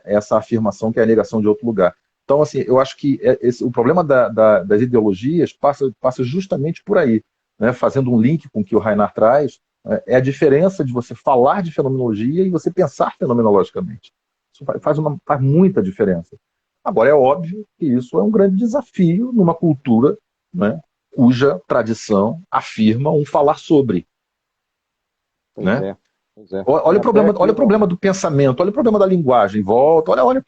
essa afirmação que é a negação de outro lugar. Então assim, eu acho que o problema das ideologias passa justamente por aí, né, fazendo um link com o que o Reinhard traz, é a diferença de você falar de fenomenologia e você pensar fenomenologicamente. Isso faz muita diferença. Agora, é óbvio que isso é um grande desafio numa cultura, né, cuja tradição afirma um falar sobre. pois Né? é, pois é. Olha Tem o até problema, aqui olha o no. problema do pensamento, olha o problema da linguagem, volta, Uhum. olha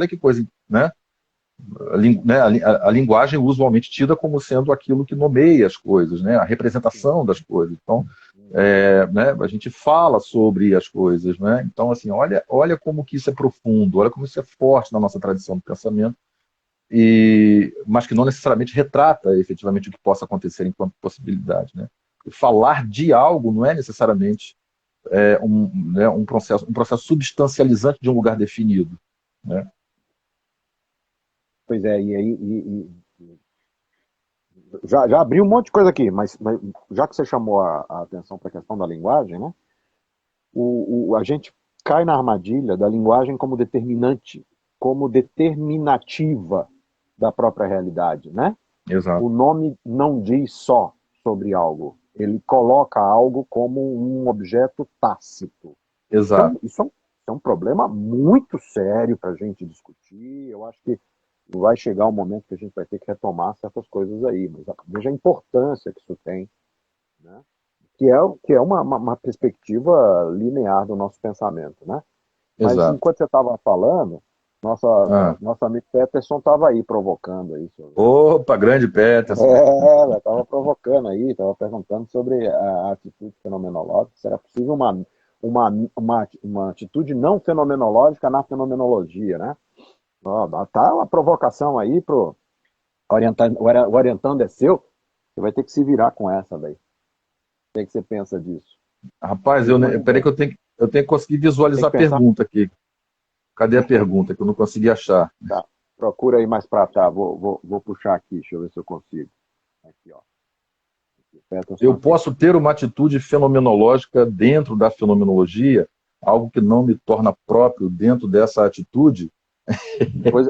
que coisa, né? A linguagem usualmente tida como sendo aquilo que nomeia as coisas, né? A representação das coisas. Então, né? A gente fala sobre as coisas, né? Então, assim, olha como que isso é profundo, olha como isso é forte na nossa tradição do pensamento, mas que não necessariamente retrata efetivamente o que possa acontecer enquanto possibilidade, né? E falar de algo não é necessariamente né, um processo substancializante de um lugar definido, né? Pois é, e aí já abri um monte de coisa aqui, mas já que você chamou a atenção para a questão da linguagem, né? A gente cai na armadilha da linguagem como determinante, como determinativa da própria realidade, né? O Exato, nome não diz só sobre algo, ele coloca algo como um objeto tácito. exato. Isso é um problema muito sério para a gente discutir. Eu acho que vai chegar um momento que a gente vai ter que retomar certas coisas aí, mas veja a importância que isso tem, né? Que é uma perspectiva linear do nosso pensamento, né? Mas Exato. enquanto você estava falando, nossa, Ah. nosso amigo Peterson estava aí provocando aí sobre. Opa, grande Peterson. É, estava provocando aí, estava perguntando sobre a atitude fenomenológica, se era possível uma atitude não fenomenológica na fenomenologia, né? Ó, tá uma provocação aí O orientando é seu, você vai ter que se virar com essa, velho. O que você pensa disso? Rapaz, Tem uma peraí ideia. que eu tenho que conseguir Tem que visualizar a pensar. pergunta aqui. Cadê a pergunta que eu não consegui achar? Tá. Procura aí mais para cá. Vou puxar aqui, deixa eu ver se eu consigo. Aqui, ó. Eu Peterson. posso ter uma atitude fenomenológica dentro da fenomenologia, algo que não me torna próprio dentro dessa atitude? Depois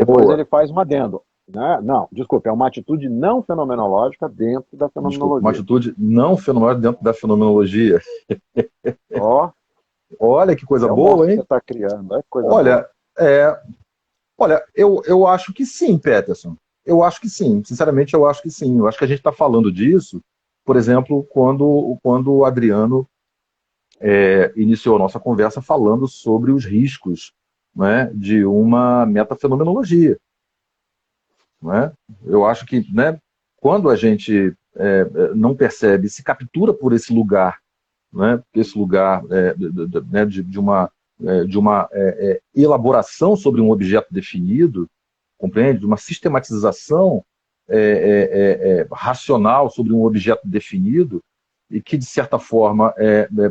Boa. ele faz um adendo. Né? Não, desculpa, é uma atitude não fenomenológica dentro da Desculpa, uma fenomenologia. atitude não fenomenológica dentro da fenomenologia. Ó, Olha que coisa é o monstro boa, que você hein? está criando, é coisa boa. Olha, é, eu acho que sim, Peterson. Eu acho que sim. Sinceramente, eu acho que sim. Eu acho que a gente está falando disso, por exemplo, quando o Adriano iniciou a nossa conversa falando sobre os riscos, né, de uma metafenomenologia. Né? Eu acho que, né, quando a gente não percebe, se captura por esse lugar, né, esse lugar né, de uma elaboração sobre um objeto definido, compreende? De uma sistematização racional sobre um objeto definido e que, de certa forma,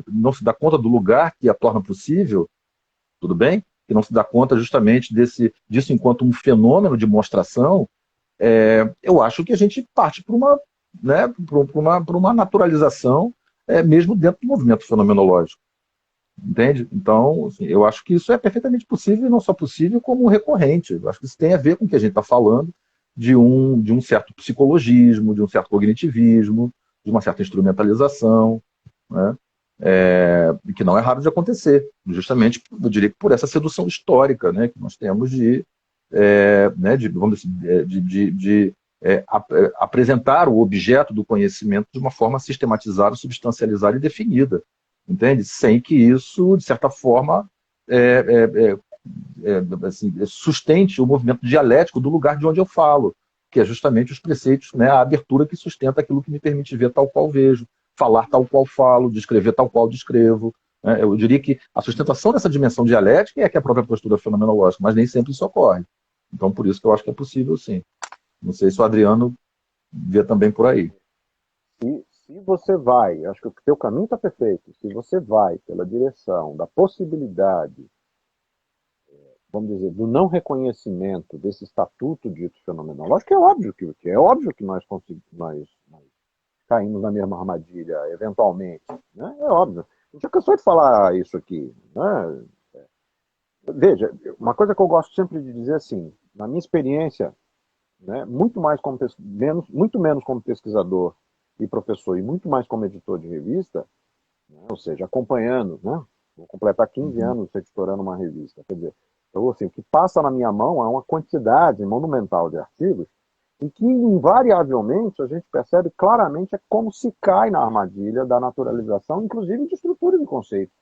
não se dá conta do lugar que a torna possível, tudo bem? Que não se dá conta justamente disso enquanto um fenômeno de mostração. Eu acho que a gente parte para uma, né, para uma naturalização, mesmo dentro do movimento fenomenológico. Entende? Então, assim, eu acho que isso é perfeitamente possível, e não só possível, como recorrente. Eu acho que isso tem a ver com o que a gente está falando de um certo psicologismo, de um certo cognitivismo, de uma certa instrumentalização, né? Que não é raro de acontecer, justamente, eu diria que por essa sedução histórica, né, que nós temos né, vamos dizer, apresentar o objeto do conhecimento de uma forma sistematizada, substancializada e definida, entende? Sem que isso, de certa forma, é, assim, sustente o movimento dialético do lugar de onde eu falo, que é justamente os preceitos, né, a abertura que sustenta aquilo que me permite ver tal qual vejo, falar tal qual falo, descrever tal qual descrevo. Né? Eu diria que a sustentação dessa dimensão dialética é que é a própria postura fenomenológica, mas nem sempre isso ocorre. Então, por isso que eu acho que é possível, sim. Não sei se o Adriano vê também por aí. Se você vai, acho que o teu caminho está perfeito, se você vai pela direção da possibilidade, vamos dizer, do não reconhecimento desse estatuto dito fenomenológico, é óbvio que nós caímos na mesma armadilha, eventualmente. Né? É óbvio. A gente já cansou de falar isso aqui. Né? Veja, uma coisa que eu gosto sempre de dizer assim, na minha experiência, né, muito menos como pesquisador e professor, e muito mais como editor de revista, né, ou seja, acompanhando, né, vou completar 15 Uhum. anos editorando uma revista. Quer dizer, então, assim, o que passa na minha mão é uma quantidade monumental de artigos em que, invariavelmente, a gente percebe claramente como se cai na armadilha da naturalização, inclusive de estrutura de conceito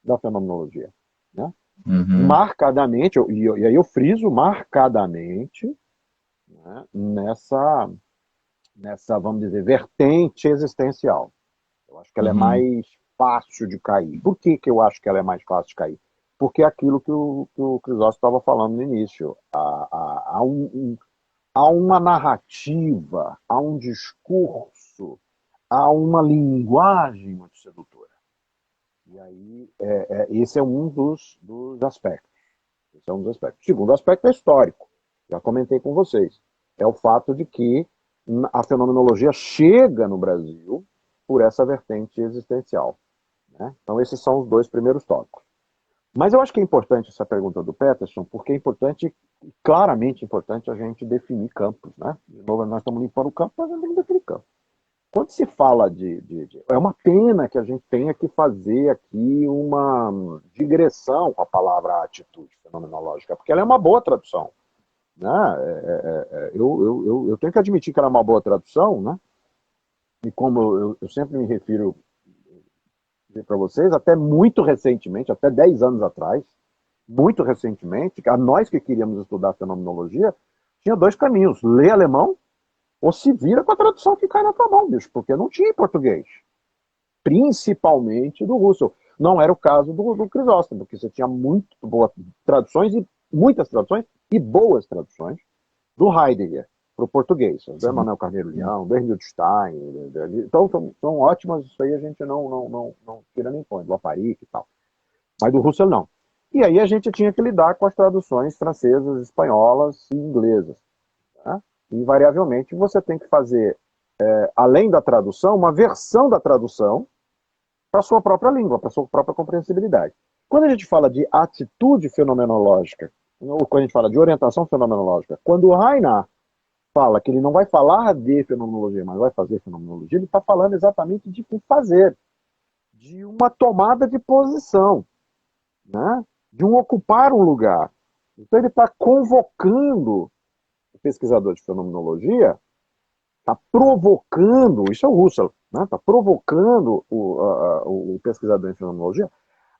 da fenomenologia. Né? Uhum. Marcadamente, e aí eu friso marcadamente, né, nessa, vamos dizer, vertente existencial. Eu acho que ela é Uhum. mais fácil de cair. Por que, que eu acho que ela é mais fácil de cair? Porque é aquilo que o Crisóstomo estava falando no início. Há uma narrativa, há um discurso, há uma linguagem muito sedutora. E aí, esse é um dos aspectos. Esse é um dos aspectos. O segundo aspecto é histórico. Já comentei com vocês. É o fato de que a fenomenologia chega no Brasil por essa vertente existencial. Né? Então, esses são os dois primeiros tópicos. Mas eu acho que é importante essa pergunta do Peterson, porque é importante, claramente importante, a gente definir campos. Né? De novo, nós estamos limpando o campo, mas a gente tem que definir campo. Quando se fala é uma pena que a gente tenha que fazer aqui uma digressão com a palavra atitude fenomenológica, porque ela é uma boa tradução. Né? Eu tenho que admitir que ela é uma boa tradução, né? E como eu sempre me refiro para vocês, até muito recentemente, até 10 anos atrás, muito recentemente, a nós que queríamos estudar fenomenologia, tinha dois caminhos: ler alemão ou se vira com a tradução que cai na tua mão, bicho, porque não tinha em português. Principalmente do Russell. Não era o caso do Crisóstomo, porque você tinha muito boas traduções, e muitas traduções, e boas traduções, do Heidegger. para o português. Do Emanuel Carneiro Leão, do Ernildo Stein. Então, são ótimas, isso aí a gente não tira nem põe, do Laparic e tal. Mas do Russell, não. E aí a gente tinha que lidar com as traduções francesas, espanholas e inglesas. Né? Invariavelmente, você tem que fazer, além da tradução, uma versão da tradução para a sua própria língua, para a sua própria compreensibilidade. Quando a gente fala de atitude fenomenológica, ou quando a gente fala de orientação fenomenológica, quando o Reinhardt fala que ele não vai falar de fenomenologia, mas vai fazer fenomenologia, ele está falando exatamente de o fazer, de uma tomada de posição, né? De um ocupar um lugar. Então ele está convocando o pesquisador de fenomenologia, está provocando, isso é o Russell, né? Está provocando o pesquisador em fenomenologia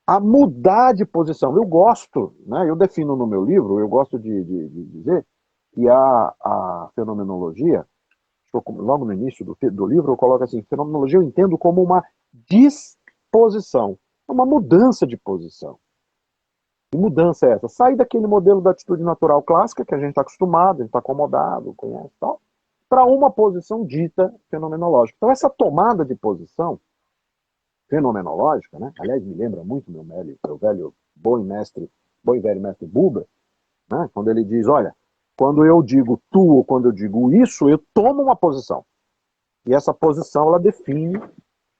a mudar de posição. Eu gosto, né? Eu defino no meu livro, eu gosto de dizer que a fenomenologia, logo no início do livro, eu coloco assim, fenomenologia eu entendo como uma disposição, uma mudança de posição. Que mudança é essa? Sair daquele modelo da atitude natural clássica, que a gente está acostumado, a gente está acomodado, conhece e tal, para uma posição dita fenomenológica. Então, essa tomada de posição fenomenológica, né? Aliás, me lembra muito meu velho bom e velho mestre Buber, né? Quando ele diz, olha, quando eu digo tu ou quando eu digo isso, eu tomo uma posição. E essa posição, ela define,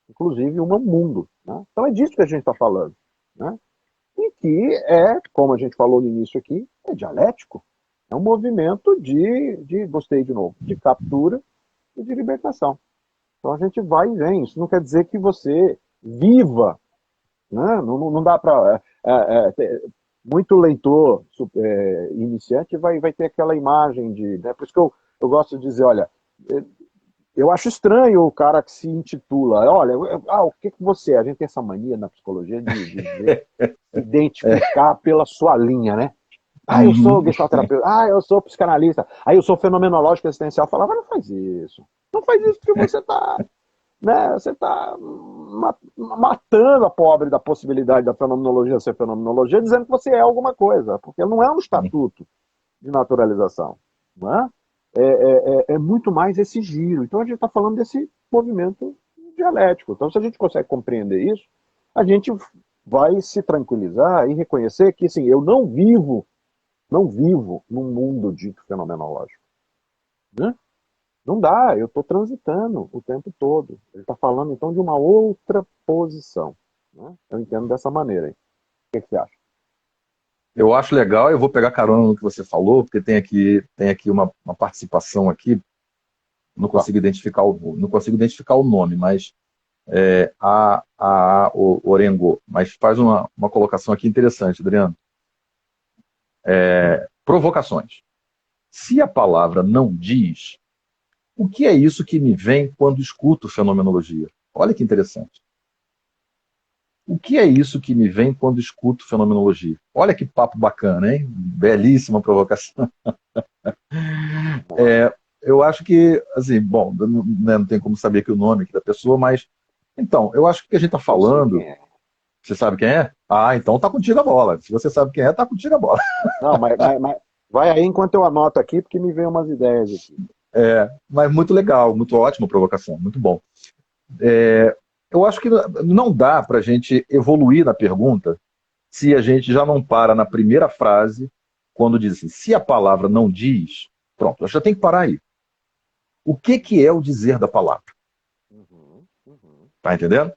inclusive, um mundo. Né? Então, é disso que a gente está falando. Né? E que como a gente falou no início aqui, é dialético. É um movimento gostei de novo, de captura e de libertação. Então a gente vai e vem. Isso não quer dizer que você viva. Né? Não dá para... muito leitor iniciante vai ter aquela imagem de... Né? Por isso que eu gosto de dizer, olha, eu acho estranho o cara que se intitula, olha, o que você é? A gente tem essa mania na psicologia de identificar pela sua linha, né? Eu sou gestalterapeuta, eu sou psicanalista, eu sou fenomenológico existencial. Eu falava, não faz isso. Não faz isso porque você está, né, você tá matando a pobre da possibilidade da fenomenologia ser fenomenologia, dizendo que você é alguma coisa, porque não é um estatuto de naturalização, não é? É muito mais esse giro. Então a gente está falando desse movimento dialético. Então, se a gente consegue compreender isso, a gente vai se tranquilizar e reconhecer que, assim, eu não vivo num mundo dito fenomenológico. Né? Não dá, eu estou transitando o tempo todo. Ele está falando, então, de uma outra posição. Né? Eu entendo dessa maneira. Aí. O que você acha? Eu acho legal, eu vou pegar carona no que você falou, porque tem aqui uma participação aqui, não consigo identificar o nome, mas o Orengo, mas faz uma colocação aqui interessante, Adriano. Provocações. Se a palavra não diz, o que é isso que me vem quando escuto fenomenologia? Olha que interessante. O que é isso que me vem quando escuto fenomenologia? Olha que papo bacana, hein? Belíssima provocação. Eu acho que, assim, bom, não tem como saber aqui o nome aqui da pessoa, mas, então, eu acho que o que a gente está falando... Você sabe quem é? Então tá contigo a bola. Se você sabe quem é, tá contigo a bola. Não, mas vai aí enquanto eu anoto aqui, porque me vem umas ideias aqui. Mas muito legal, muito ótima provocação, muito bom. Eu acho que não dá para a gente evoluir na pergunta se a gente já não para na primeira frase, quando diz assim, se a palavra não diz, pronto, já tem que parar aí. O que é o dizer da palavra? Tá entendendo?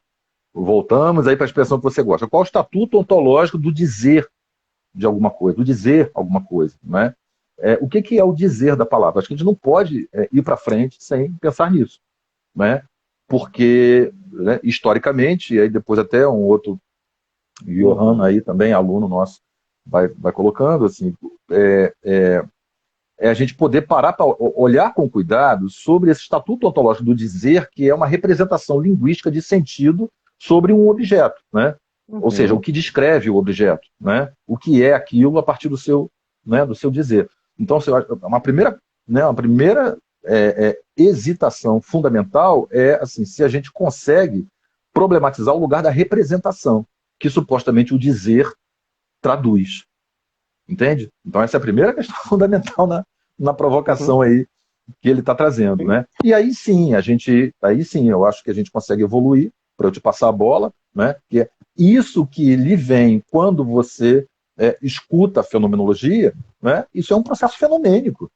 Voltamos aí para a expressão que você gosta. Qual o estatuto ontológico do dizer de alguma coisa, do dizer alguma coisa, né? O que é o dizer da palavra? Acho que a gente não pode ir para frente sem pensar nisso, né? Porque, né, historicamente, e aí depois até um outro Johan aí também, aluno nosso, vai colocando, assim, a gente poder parar para olhar com cuidado sobre esse estatuto ontológico do dizer, que é uma representação linguística de sentido sobre um objeto, né? Ou seja, o que descreve o objeto, né? O que é aquilo a partir do seu dizer. Então, uma primeira hesitação fundamental é assim, se a gente consegue problematizar o lugar da representação, que supostamente o dizer traduz. Entende? Então essa é a primeira questão fundamental na provocação aí que ele está trazendo, né? E aí sim, eu acho que a gente consegue evoluir para eu te passar a bola, né? Que é isso que lhe vem quando você escuta a fenomenologia, né? Isso é um processo fenomênico,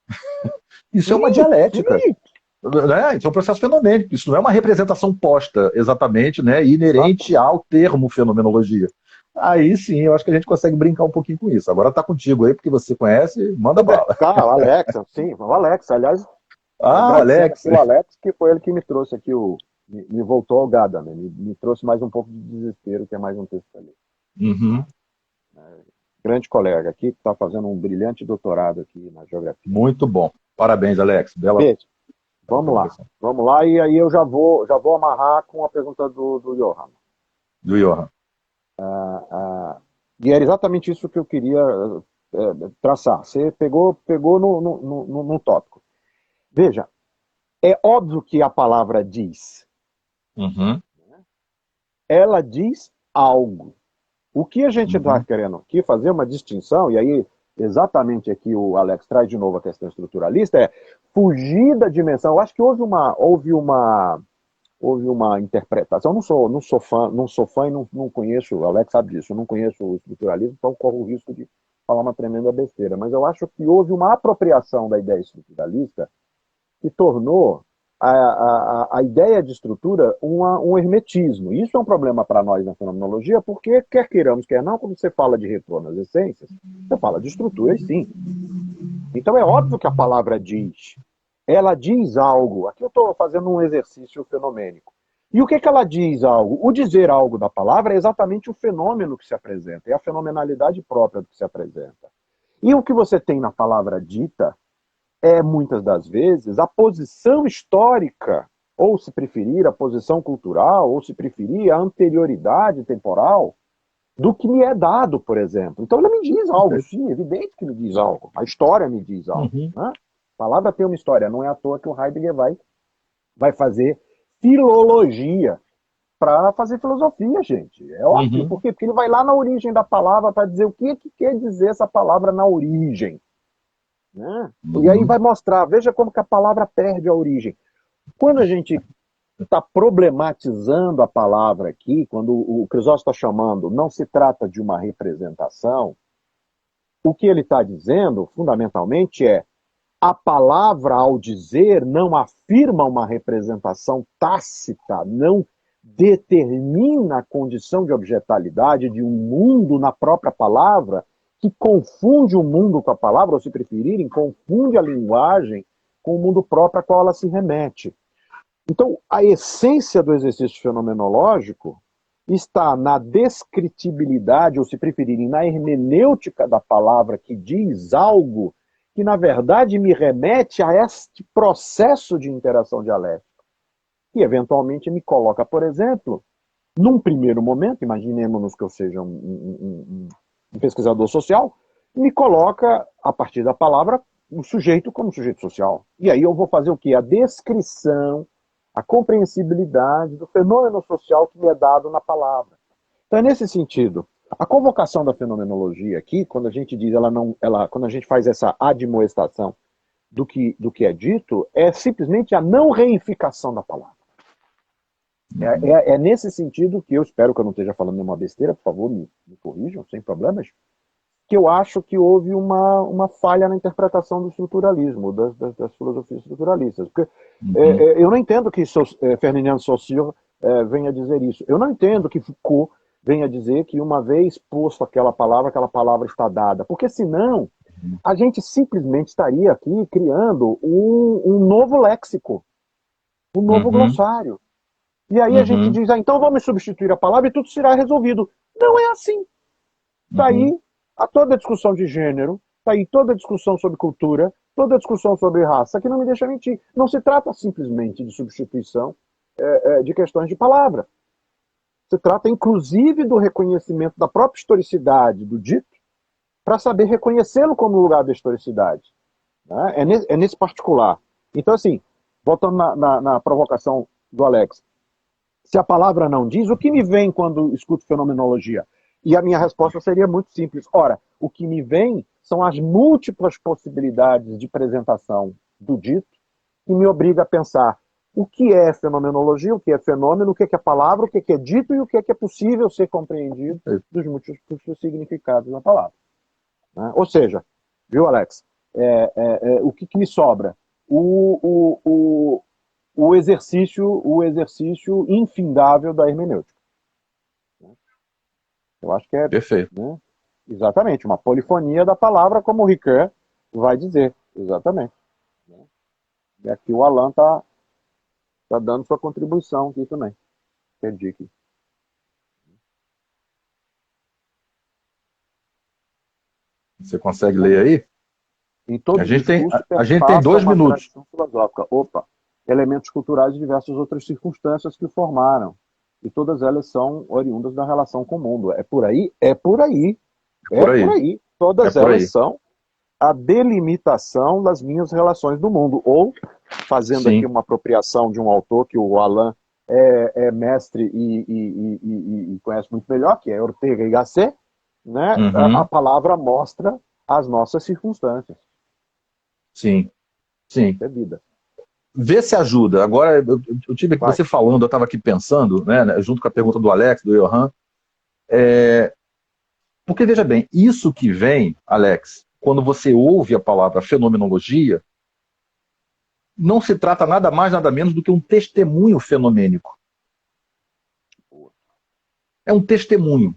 isso é uma Sim, dialética, sim. né? Isso é um processo fenomênico, isso não é uma representação posta exatamente, né? Inerente Exatamente. ao termo fenomenologia. Aí sim, eu acho que a gente consegue brincar um pouquinho com isso. Agora está contigo aí, porque você conhece, manda bala. Tá, o Alex, sim, o Alex, aliás, Ah, agradecendo Alex. aqui o Alex, que foi ele que me trouxe aqui me voltou ao Gada, né? Me trouxe mais um pouco de desespero, que é mais um texto ali. Uhum. Grande colega aqui, que está fazendo um brilhante doutorado aqui na geografia. Muito bom. Parabéns, Alex. Gente, Bela colocação. vamos lá, e aí eu já vou amarrar com a pergunta do Johan. Do Johan. E era exatamente isso que eu queria traçar. Você pegou no tópico. Veja, é óbvio que a palavra diz. Uhum. Ela diz algo. O que a gente está Uhum. querendo aqui fazer uma distinção, e aí exatamente aqui o Alex traz de novo a questão estruturalista, é fugir da dimensão. Eu acho que houve uma interpretação. Eu não sou fã e não conheço, o Alex sabe disso, eu não conheço o estruturalismo, então corro o risco de falar uma tremenda besteira. Mas eu acho que houve uma apropriação da ideia estruturalista que tornou a ideia de estrutura um hermetismo. Isso é um problema para nós na fenomenologia, porque, quer queiramos, quer não, quando você fala de retorno às essências, você fala de estruturas, sim. Então é óbvio que a palavra diz. Ela diz algo. Aqui eu estou fazendo um exercício fenomênico. E o que, que ela diz algo? O dizer algo da palavra é exatamente o fenômeno que se apresenta, é a fenomenalidade própria do que se apresenta. E o que você tem na palavra dita é, muitas das vezes, a posição histórica, ou se preferir, a posição cultural, ou se preferir, a anterioridade temporal do que me é dado, por exemplo. Então ela me diz algo, sim, é evidente que me diz algo. A história me diz algo. Uhum. Né? A palavra tem uma história, não é à toa que o Heidegger vai fazer filologia para fazer filosofia, gente. É óbvio. Uhum. Por quê? Porque ele vai lá na origem da palavra para dizer o que quer dizer essa palavra na origem. Né? E aí Uhum. vai mostrar, veja como que a palavra perde a origem. Quando a gente está problematizando a palavra aqui, quando o Crisóstomo está chamando, não se trata de uma representação, o que ele está dizendo, fundamentalmente, é a palavra, ao dizer, não afirma uma representação tácita, não determina a condição de objetalidade de um mundo na própria palavra, que confunde o mundo com a palavra, ou se preferirem, confunde a linguagem com o mundo próprio a qual ela se remete. Então, a essência do exercício fenomenológico está na descritibilidade, ou se preferirem, na hermenêutica da palavra que diz algo que, na verdade, me remete a este processo de interação dialética, que eventualmente me coloca, por exemplo, num primeiro momento, imaginemos que eu seja um pesquisador social, me coloca, a partir da palavra, o sujeito como sujeito social. E aí eu vou fazer o quê? A descrição, a compreensibilidade do fenômeno social que me é dado na palavra. Então, é nesse sentido, a convocação da fenomenologia aqui, quando a gente diz quando a gente faz essa admoestação do que é dito, é simplesmente a não reificação da palavra. É nesse sentido que eu espero que eu não esteja falando nenhuma besteira, por favor, me corrijam, sem problemas, que eu acho que houve uma falha na interpretação do estruturalismo, das filosofias estruturalistas. Porque Uhum. eu não entendo que Ferdinand Saussure venha dizer isso. Eu não entendo que Foucault venha dizer que uma vez posto aquela palavra está dada. Porque senão, a gente simplesmente estaria aqui criando um novo léxico, um novo Uhum. glossário. E aí a gente Uhum. diz, então vamos substituir a palavra e tudo será resolvido. Não é assim. Está Uhum. aí toda a discussão de gênero, está aí toda a discussão sobre cultura, toda a discussão sobre raça, que não me deixa mentir. Não se trata simplesmente de substituição de questões de palavra. Se trata, inclusive, do reconhecimento da própria historicidade do dito, para saber reconhecê-lo como lugar da historicidade. Né? É nesse particular. Então, assim, voltando na provocação do Alex, se a palavra não diz, o que me vem quando escuto fenomenologia? E a minha resposta seria muito simples. Ora, o que me vem são as múltiplas possibilidades de apresentação do dito, que me obriga a pensar o que é fenomenologia, o que é fenômeno, o que é palavra, o que é dito e o que é possível ser compreendido dos múltiplos significados da palavra. Né? Ou seja, viu, Alex? O que me sobra? O exercício infindável da hermenêutica. Eu acho que é, Perfeito. né, exatamente uma polifonia da palavra, como o Ricoeur vai dizer. Exatamente. E aqui o Alan está dando sua contribuição aqui também. Entendi aqui. Você consegue ler aí? Em todo A gente tem, discurso a gente tem perpassa 2 uma minutos. tradição filosófica. Opa! Elementos culturais e diversas outras circunstâncias que o formaram. E todas elas são oriundas da relação com o mundo. É por aí? É por aí. Por É por aí. aí. Todas É por elas aí. são a delimitação das minhas relações do mundo. Ou, fazendo Sim. aqui uma apropriação de um autor que o Alan é mestre e conhece muito melhor, que é Ortega y Gasset, né? A Uhum. palavra mostra as nossas circunstâncias. Sim. Sim. É vida. Vê se ajuda. Agora, eu tive aqui Vai. você falando, eu estava aqui pensando, né, junto com a pergunta do Alex, do Johan, porque, veja bem, isso que vem, Alex, quando você ouve a palavra fenomenologia, não se trata nada mais, nada menos do que um testemunho fenomênico. É um testemunho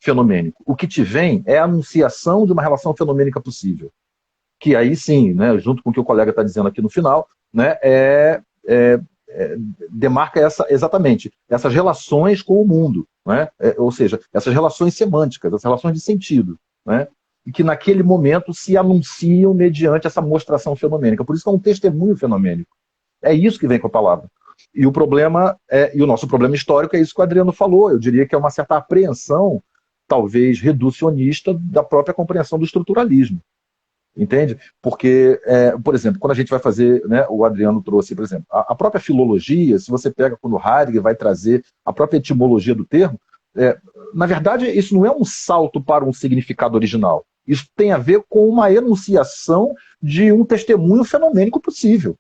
fenomênico. O que te vem é a anunciação de uma relação fenomênica possível. Que aí sim, né, junto com o que o colega está dizendo aqui no final, né, demarca exatamente essas relações com o mundo, né? Ou seja, essas relações semânticas, essas relações de sentido, né? E que naquele momento se anunciam mediante essa mostração fenomênica. Por isso que é um testemunho fenomênico. É isso que vem com a palavra. E o problema, e o nosso problema histórico é isso que o Adriano falou. Eu diria que é uma certa apreensão, talvez reducionista, da própria compreensão do estruturalismo. Entende? Porque, por exemplo, quando a gente vai fazer, né, o Adriano trouxe, por exemplo, a própria filologia, se você pega quando Heidegger vai trazer a própria etimologia do termo, na verdade, isso não é um salto para um significado original. Isso tem a ver com uma enunciação de um testemunho fenomênico possível.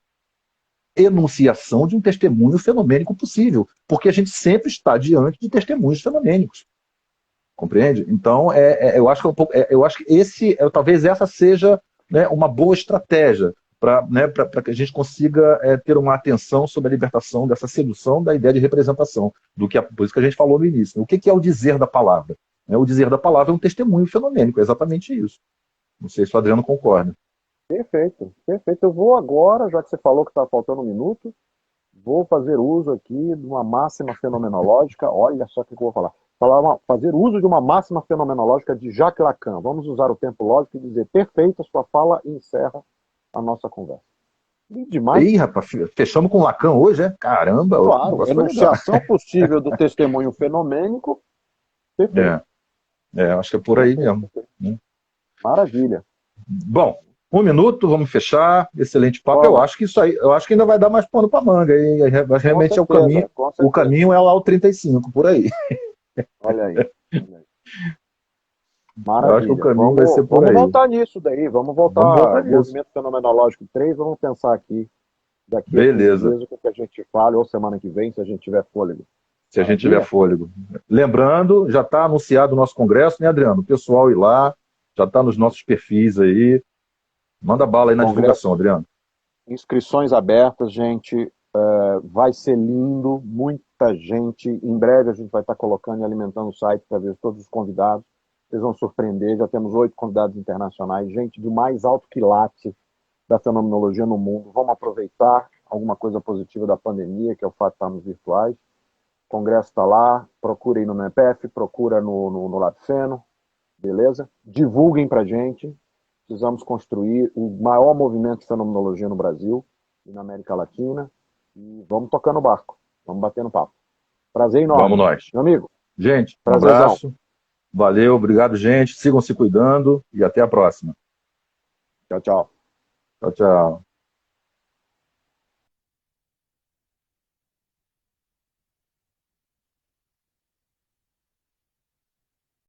Enunciação de um testemunho fenomênico possível. Porque a gente sempre está diante de testemunhos fenomênicos. Compreende? Então, eu acho que eu acho que talvez essa seja, né, uma boa estratégia para, né, que a gente consiga ter uma atenção sobre a libertação dessa sedução da ideia de representação, por isso que a gente falou no início. O que é o dizer da palavra? O dizer da palavra é um testemunho fenomênico, é exatamente isso. Não sei se o Adriano concorda. Perfeito, perfeito. Eu vou agora, já que você falou que está faltando um minuto, vou fazer uso aqui de uma máxima fenomenológica. Olha só o que eu vou falar. Fazer uso de uma máxima fenomenológica de Jacques Lacan. Vamos usar o tempo lógico e dizer: perfeita, sua fala encerra a nossa conversa. Lindo demais. Ih, rapaz, fechamos com Lacan hoje, é? Caramba, o Claro, negócio foi legal. enunciação possível do testemunho fenomênico. Perfeito. Acho que é por aí mesmo. Né? Maravilha. Bom, 1 minuto, vamos fechar. Excelente papo. Vamos. Eu acho que isso aí, eu acho que ainda vai dar mais pano para manga. Hein? Realmente é o caminho. O caminho é lá o 35, por aí. Olha aí. Maravilha. Eu acho que o caminho vai ser por aí. Vamos voltar nisso daí. Vamos voltar ao movimento fenomenológico 3. Vamos pensar aqui daqui Beleza. a 15 dias o que a gente fala, ou semana que vem, se a gente tiver fôlego. Se a gente tiver fôlego. Lembrando, já está anunciado o nosso congresso, né, Adriano? O pessoal ir lá, já está nos nossos perfis aí. Manda bala aí na divulgação, Adriano. Inscrições abertas, gente. Vai ser lindo. Muita gente. Em breve a gente vai estar colocando e alimentando o site para ver todos os convidados. Vocês vão surpreender. Já temos 8 convidados internacionais. Gente do mais alto quilate da fenomenologia no mundo. Vamos aproveitar alguma coisa positiva da pandemia, que é o fato de estarmos virtuais. O congresso está lá. Procura aí no MEPF, procura no LabFeno. Beleza? Divulguem para a gente. Precisamos construir o maior movimento de fenomenologia no Brasil e na América Latina. E vamos tocando o barco. Vamos batendo papo. Prazer enorme. Vamos nós. Meu amigo. Gente, um abraço. Valeu, obrigado, gente. Sigam se cuidando e até a próxima. Tchau, tchau. Tchau, tchau.